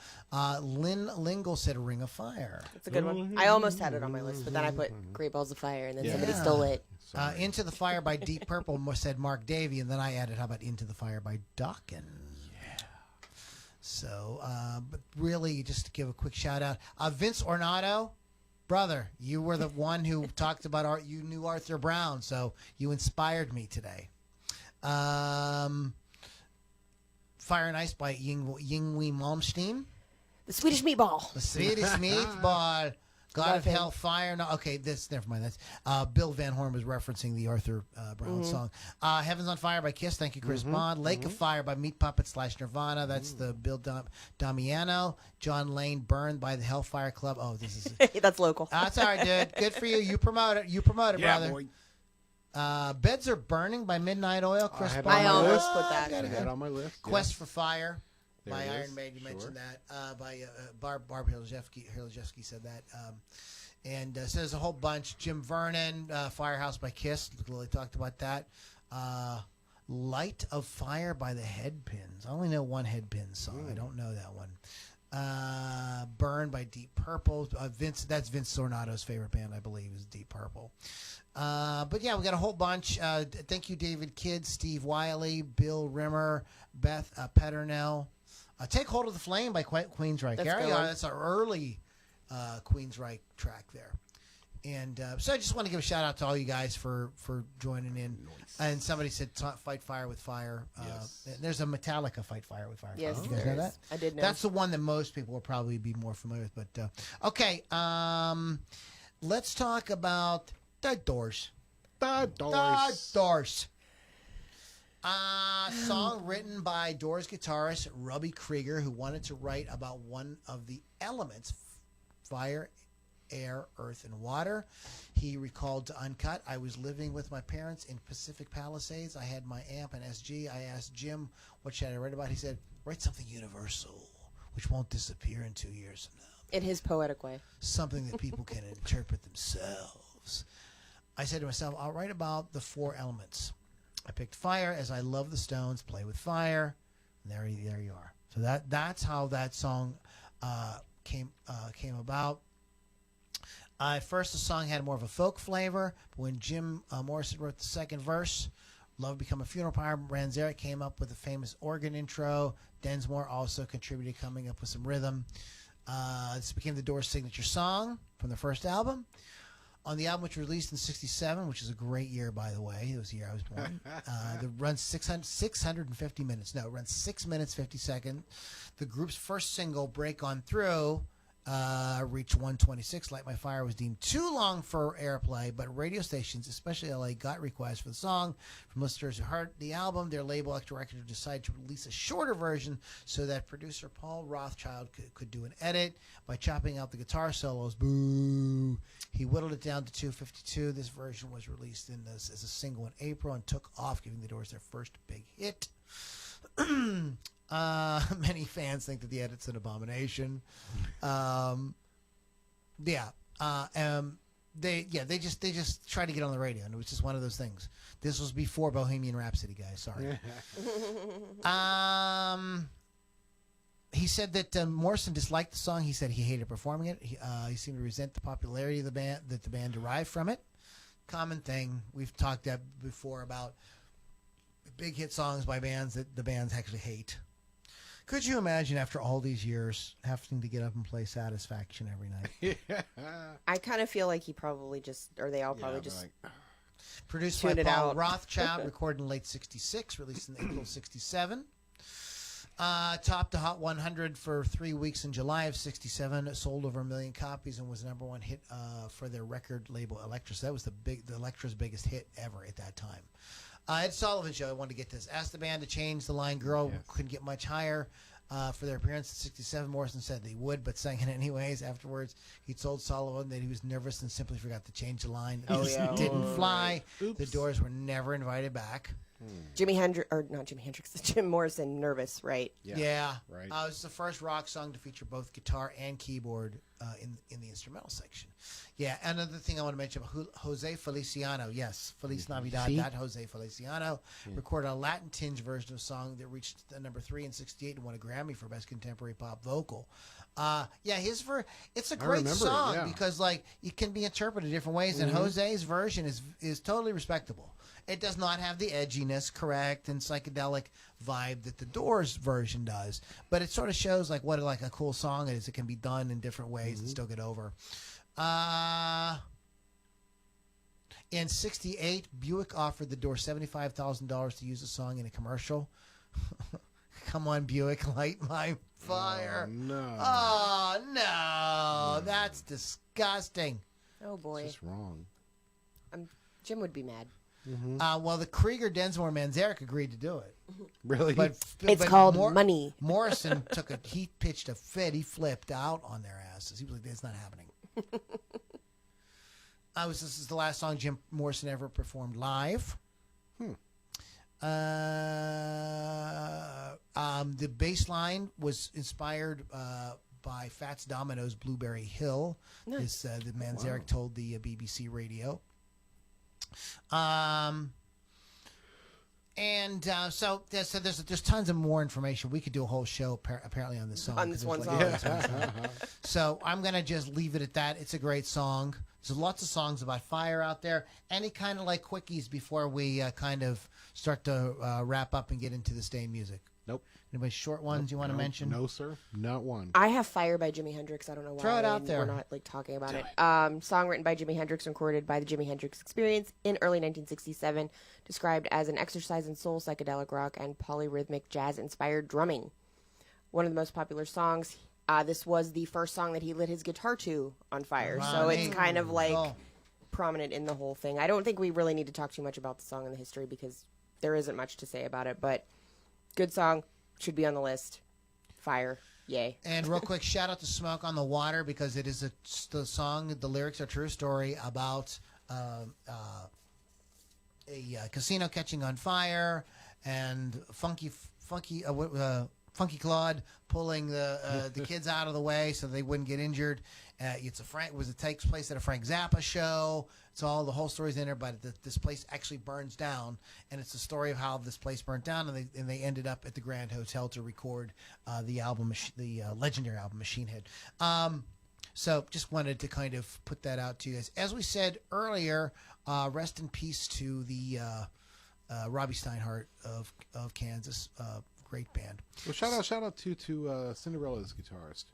Lynn Lingle said Ring of Fire. It's a good one. I almost had it on my list, but then I put Great Balls of Fire, and then somebody Yeah. stole it. Into the Fire by Deep Purple said Mark Davey, and then I added, how about Into the Fire by Dawkins? Yeah. So, but really, just to give a quick shout out, Vince Ornato, brother, you were the one who talked about you knew Arthur Brown, so you inspired me today. Fire and Ice by Yngwie Malmsteen. The Swedish Meatball. The Swedish Meatball. God Love of him. Hellfire. No, okay, never mind. That's Bill Van Horn was referencing the Arthur Brown song. Heaven's on Fire by Kiss. Thank you, Chris Bond. Lake of Fire by Meat Puppets / Nirvana. That's the Bill Damiano. John Lane, Burned by the Hellfire Club. Oh, this is. That's local. That's all right, dude. Good for you. You promote it. brother. Boy. Beds Are Burning by Midnight Oil. Chris had it Bond. on my almost list. put that. I had on my list. Quest for Fire There by it Iron is. Maiden. You Sure. mentioned that. By Barb Hilzewski said that. And so there's a whole bunch. Jim Vernon, Firehouse by Kiss. Lily talked about that. Light of Fire by the Headpins. I only know one Headpins song. I don't know that one. Burn by Deep Purple. That's Vince Ornato's favorite band, I believe, is Deep Purple. But yeah, we got a whole bunch. Thank you, David Kidd, Steve Wiley, Bill Rimmer, Beth Peternell. Take Hold of the Flame by Queensryche. That's a good Yeah, one. that's our early Queensryche track there. And so I just want to give a shout out to all you guys for joining in. And somebody said Fight Fire with Fire. Yes. There's a Metallica Fight Fire with Fire. Yes, you guys know there that? is. I did know. That's the one that most people will probably be more familiar with. But okay, let's talk about the Doors. The The Doors. Song written by Doors guitarist Robbie Krieger, who wanted to write about one of the elements, fire, air, earth, and water. He recalled to Uncut, I was living with my parents in Pacific Palisades. I had my amp and SG. I asked Jim, what should I write about? He said, write something universal, which won't disappear in 2 years from now. In his poetic way. Something that people can interpret themselves. I said to myself, I'll write about the 4 elements. I picked fire, as I love the Stones, play with fire. And there you are. So that's how that song came about. At first, the song had more of a folk flavor, but when Jim Morrison wrote the second verse, Love Become a Funeral Pyre, Ranzeric came up with the famous organ intro. Densmore also contributed, coming up with some rhythm. This became the Doors' signature song from the first album. On the album, which was released in '67, which is a great year, by the way. It was the year I was born. It runs 650 minutes. No, it runs 6 minutes, 50 seconds. The group's first single, Break On Through, reached 126. Light My Fire was deemed too long for airplay, but radio stations, especially LA, got requests for the song from listeners who heard the album. Their label, Elektra Records, decided to release a shorter version so that producer Paul Rothschild could do an edit by chopping out the guitar solos. Boo! He whittled it down to 252. This version was released as a single in April and took off, giving the Doors their first big hit. Many fans think that the edit's an abomination. They just tried to get on the radio, and it was just one of those things. This was before Bohemian Rhapsody, guys. Sorry. He said that Morrison disliked the song. He said he hated performing it. He seemed to resent the popularity of the band that the band derived from it. Common thing. We've talked before about big hit songs by bands that the bands actually hate. Could you imagine, after all these years, having to get up and play Satisfaction every night? I kind of feel like he probably just, or they all probably just Produced Tune by it Paul out. Rothschild, recorded in late 66, released in April 67. Topped the Hot 100 for 3 weeks in July of 67. It sold over 1 million copies and was the #1 hit for their record label Elektra. So that was the Elektra's biggest hit ever at that time. Ed Sullivan Show, I wanted to get this. Asked the band to change the line "Girl," couldn't get much higher. For their appearance in 67, Morrison said they would, but sang it anyways. Afterwards, he told Sullivan that he was nervous and simply forgot to change the line. It didn't fly. Oops. The Doors were never invited back. Jimi Hendrix, or not Jimi Hendrix, Jim Morrison, Nervous, right? Yeah. Right. It was the first rock song to feature both guitar and keyboard in the instrumental section. Yeah, another thing I want to mention about Jose Feliciano. Yes, Feliz Navidad. That Jose Feliciano recorded a Latin tinge version of a song that reached the #3 in 68 and won a Grammy for Best Contemporary Pop Vocal. It's a great song because like it can be interpreted different ways, and Jose's version is totally respectable. It does not have the edginess, correct, and psychedelic vibe that the Doors version does, but it sort of shows like what like a cool song it is. It can be done in different ways and still get over. In 68, Buick offered the Doors $75,000 to use the song in a commercial. Come on, Buick, light my fire. Oh, no, that's disgusting. Oh boy, it's just wrong. Jim would be mad. Well, the Krieger, Densmore, Manzarek agreed to do it. Really? It's called money. Morrison he pitched a fit. He flipped out on their asses. He was like, "It's not happening." This is the last song Jim Morrison ever performed live. The bass line was inspired by Fats Domino's Blueberry Hill. Nice. The Manzarek told the BBC radio. So there's tons of more information. We could do a whole show apparently on this song. On this one song. So I'm going to just leave it at that. It's a great song. There's lots of songs about fire out there. Any kind of like quickies before we kind of start to wrap up and get into the stay music? Nope. Anybody short ones you want to mention? No, sir. Not one. I have Fire by Jimi Hendrix. I don't know why. Throw it out there. We're not like talking about it. Song written by Jimi Hendrix, recorded by the Jimi Hendrix Experience in early 1967, described as an exercise in soul, psychedelic rock, and polyrhythmic jazz-inspired drumming. One of the most popular songs. This was the first song that he lit his guitar to on fire, so it's kind of like prominent in the whole thing. I don't think we really need to talk too much about the song and the history because there isn't much to say about it, but good song. Should be on the list. Fire. Yay. And real quick, shout out to Smoke on the Water because it is the song, the lyrics are a true story about a casino catching on fire and Funky Claude pulling the kids out of the way so they wouldn't get injured. It takes place at a Frank Zappa show. It's all the whole story's in there, but this place actually burns down, and it's the story of how this place burnt down, and they ended up at the Grand Hotel to record the legendary album Machine Head. So just wanted to kind of put that out to you guys. As we said earlier, rest in peace to the Robbie Steinhardt of Kansas. Great band. Well, shout out to Cinderella's guitarist,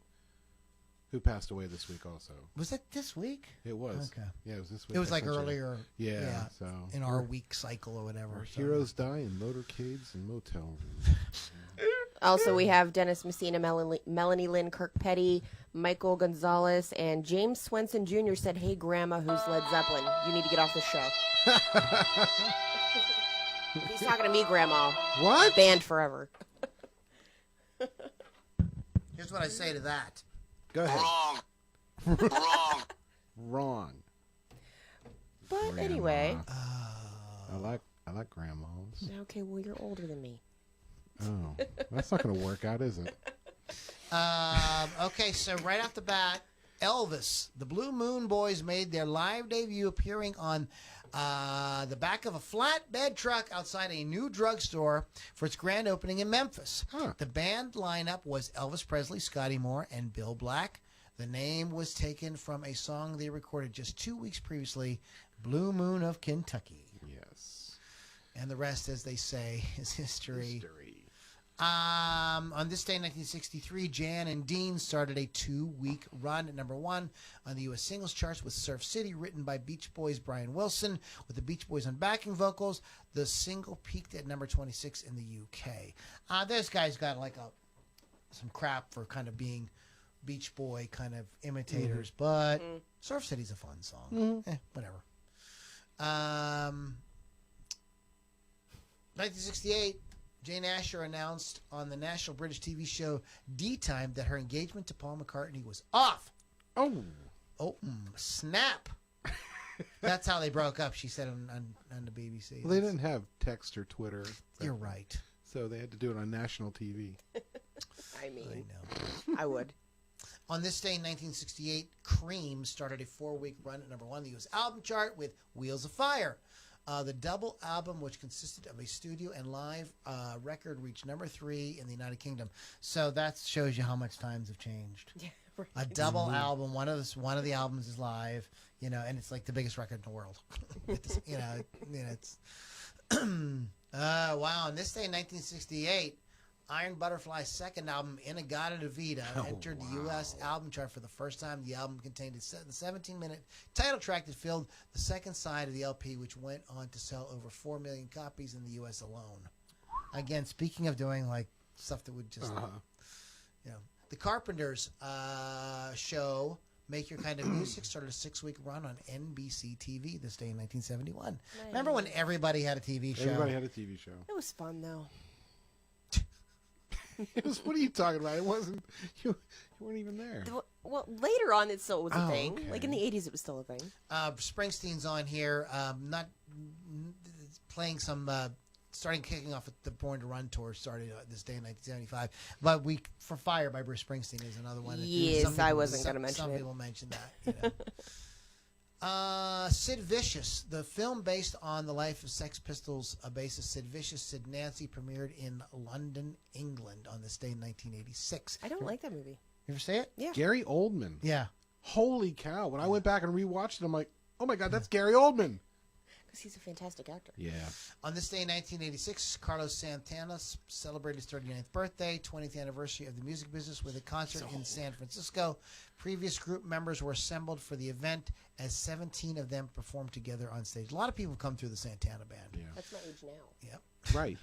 who passed away this week also. Was it this week? It was. Okay. Yeah, it was this week. It was like earlier. Yeah. So in our week cycle or whatever. Heroes die in motorcades and motel rooms. Also, we have Dennis Messina, Melanie Lynn Kirkpetty, Michael Gonzalez, and James Swenson Jr. said, "Hey, Grandma, who's Led Zeppelin? You need to get off the show." He's talking to me, Grandma. What? Banned forever. Here's what I say to that. Go ahead. Wrong. Wrong. But Grandma. Anyway. I like grandmas. Okay, well, you're older than me. Oh, that's not going to work out, is it? Okay, so right off the bat, Elvis, the Blue Moon Boys made their live debut appearing on the back of a flatbed truck outside a new drugstore for its grand opening in Memphis. Huh. The band lineup was Elvis Presley, Scotty Moore, and Bill Black. The name was taken from a song they recorded just 2 weeks previously, Blue Moon of Kentucky. Yes. And the rest, as they say, is history. On this day in 1963, Jan and Dean started a 2-week run at number 1 on the U.S. singles charts with Surf City, written by Beach Boys' Brian Wilson, with the Beach Boys on backing vocals. The single peaked at number 26 in the UK. This guy's got like some crap for kind of being Beach Boy kind of imitators, but Surf City's a fun song. Whatever. 1968, Jane Asher announced on the national British TV show D-Time that her engagement to Paul McCartney was off. Oh, Snap. That's how they broke up, she said on the BBC. well, they didn't have text or Twitter. You're right. So they had to do it on national TV. I mean, I know. I would. On this day in 1968, Cream started a 4-week run at number 1 on the U.S. album chart with Wheels of Fire. The double album, which consisted of a studio and live record, reached number 3 in the United Kingdom. So that shows you how much times have changed. Yeah, right. A double album, one of the albums is live, and it's like the biggest record in the world. It's. Wow. On this day in 1968, Iron Butterfly's second album, Inagata Vida, entered the U.S. album chart for the first time. The album contained the 17-minute title track that filled the second side of the LP, which went on to sell over 4 million copies in the U.S. alone. Again, speaking of doing like stuff that would just, the Carpenters show Make Your Kind of Music started a 6-week run on NBC TV this day in 1971. Nice. Remember when everybody had a TV show? Everybody had a TV show. It was fun though. What are you talking about? It wasn't. You weren't even there. Well, later on, it still was a thing. Okay. Like in the 80s, it was still a thing. Springsteen's on here, not playing some. Kicking off the Born to Run tour started this day in 1975. But For Fire by Bruce Springsteen is another one. Yes, I wasn't going to mention some it. Some people mentioned that. Sid Vicious, the film based on the life of Sex Pistols bassist Sid Vicious, Sid Nancy, premiered in London, England on this day in 1986. I don't like that movie. You ever see it? Yeah. Gary Oldman. Yeah. Holy cow. When I went back and rewatched it, I'm like, oh my God, that's Gary Oldman. Because he's a fantastic actor. Yeah. On this day in 1986, Carlos Santana celebrated his 39th birthday, 20th anniversary of the music business with a concert in San Francisco. Previous group members were assembled for the event as 17 of them performed together on stage. A lot of people come through the Santana band. Yeah. That's my age now. Yep. Right.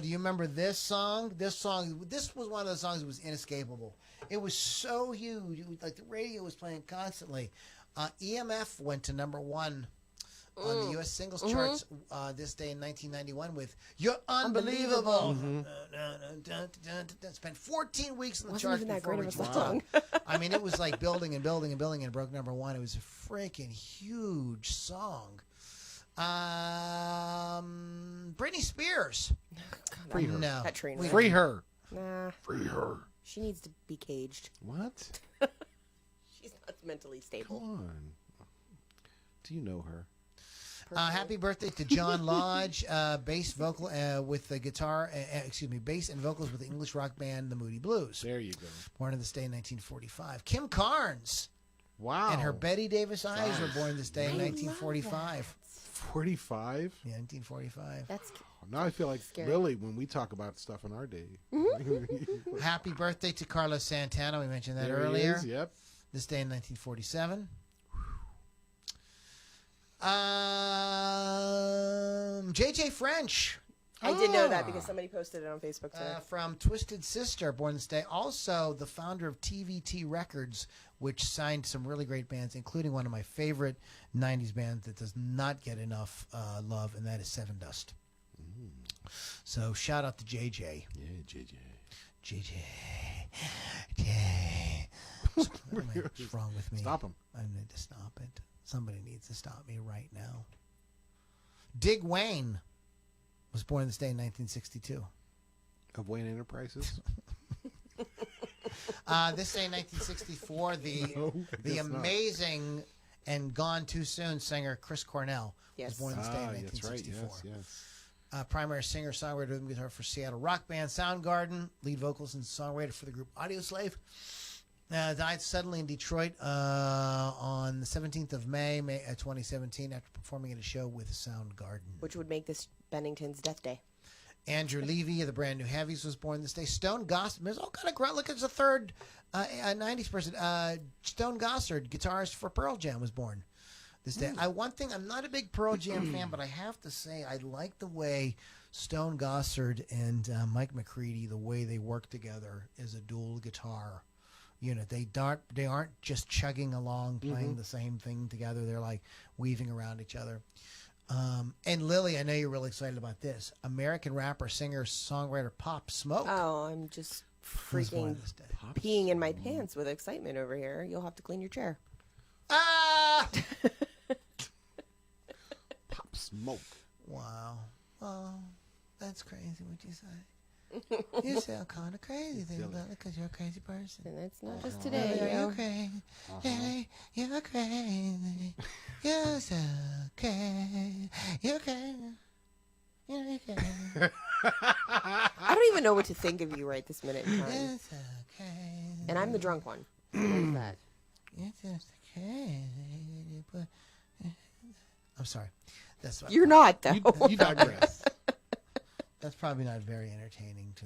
Do you remember this song? This was one of the songs that was inescapable. It was so huge. It was like the radio was playing constantly. EMF went to number 1 on the U.S. singles charts this day in 1991 with "You're Unbelievable." Spent 14 weeks in the charts before it reached the top. I mean, it was like building and building and building, and it broke number 1. It was a freaking huge song. Britney Spears. Free her. No. That train Free her. Nah. Free her. She needs to be caged. What? She's not mentally stable. Come on. Do you know her? Happy birthday to John Lodge, bass vocal with the guitar, bass and vocals with the English rock band The Moody Blues. There you go. Born on this day in 1945. Kim Carnes Wow. and her Betty Davis eyes were born this day in 1945. 45? Yeah, 1945. That's Now I feel like scary. Lily when we talk about stuff in our day. Happy birthday to Carlos Santana. We mentioned that There he earlier. is, yep. This day in 1947. JJ French. I did know that because somebody posted it on Facebook today. From Twisted Sister, born this day. Also, the founder of TVT Records, which signed some really great bands, including one of my favorite 90s bands that does not get enough love, and that is Seven Dust. So, shout out to JJ. Yeah, JJ. JJ. What's wrong with me? Stop him. I need to stop it. Somebody needs to stop me right now. Dig Wayne was born this day in 1962. Of Wayne Enterprises? This day in 1964, the guess not. amazing and gone too soon singer Chris Cornell was born this day in 1964. That's right, yes. Primary singer, songwriter, rhythm guitar for Seattle rock band Soundgarden, lead vocals and songwriter for the group Audioslave. Died suddenly in Detroit on the 17th of May 2017 after performing at a show with Soundgarden. Which would make this Bennington's death day. Andrew Levy of the Brand New Heavies was born this day. Stone Gossard. There's all kind of look, it's a third 90s person. Stone Gossard, guitarist for Pearl Jam, was born this day. One thing, I'm not a big Pearl Jam fan, but I have to say I like the way Stone Gossard and Mike McCready, the way they work together as a dual guitar unit. They aren't just chugging along playing the same thing together. They're like weaving around each other. And Lily, I know you're really excited about this. American rapper, singer, songwriter Pop Smoke. Oh, I'm just was born freaking this day. peeing in my pants with excitement over here. You'll have to clean your chair. Ah! Pop Smoke. Wow. Well, that's crazy what you say. You sound kind of crazy there, Lily, because you're a crazy person. And that's not just Lily, today. are yo. you crazy? Hey, you're crazy. You're so crazy. You're crazy. You're crazy. I don't even know what to think of you right this minute in You're time. so crazy. And I'm the drunk one. Like that. You're just crazy. I'm sorry. That's what You're not, though. You digress. That's probably not very entertaining to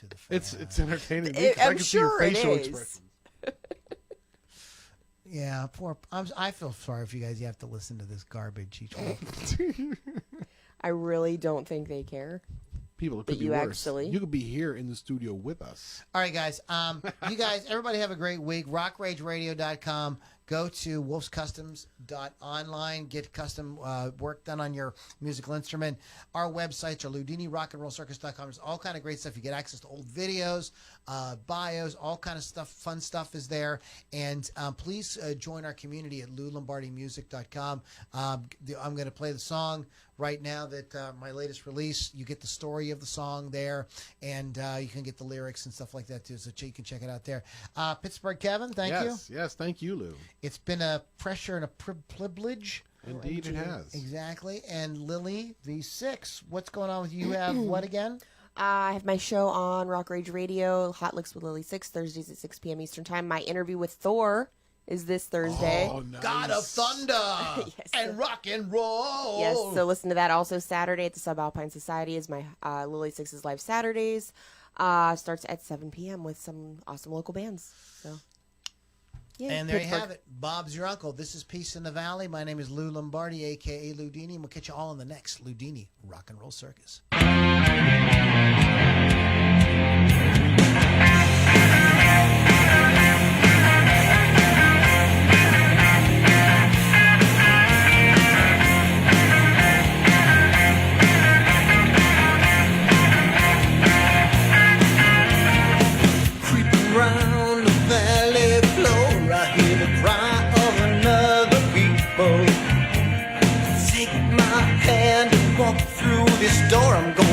the fans. It's entertaining. because I I'm can see your sure it facial is. expressions. Yeah, I feel sorry for you guys. You have to listen to this garbage each week. I really don't think they care. People, it But could be you worse. actually- You could be here in the studio with us. All right, guys. You guys, everybody have a great week. RockRageRadio.com. Go to wolfscustoms.online. Get custom work done on your musical instrument. Our websites are LudiniRockAndRollCircus.com. There's all kind of great stuff. You get access to old videos, bios, all kind of stuff. Fun stuff is there. And please join our community at LouLombardiMusic.com. I'm going to play the song right now that my latest release. You get the story of the song there, and you can get the lyrics and stuff like that too. So you can check it out there. Pittsburgh Kevin, thank you. Yes, thank you, Lou. It's been a pressure and a privilege. Indeed, it has. Exactly. And Lily V6, what's going on with you? You have what again? I have my show on Rock Rage Radio, Hot Licks with Lily 6, Thursdays at 6 p.m. Eastern Time. My interview with Thor is this Thursday. Oh, nice. God of Thunder Yes. and rock and roll. Yes, so listen to that. Also Saturday at the Subalpine Society is my Lily 6's Live Saturdays. Starts at 7 p.m. with some awesome local bands. So, yeah, And there you Pittsburgh. have it. Bob's your uncle. This is Peace in the Valley. My name is Lou Lombardi, a.k.a. Ludini, and we'll catch you all in the next Ludini Rock and Roll Circus. Creeping round the valley floor, I hear the cry of another people. Take my hand and walk through this door. I'm going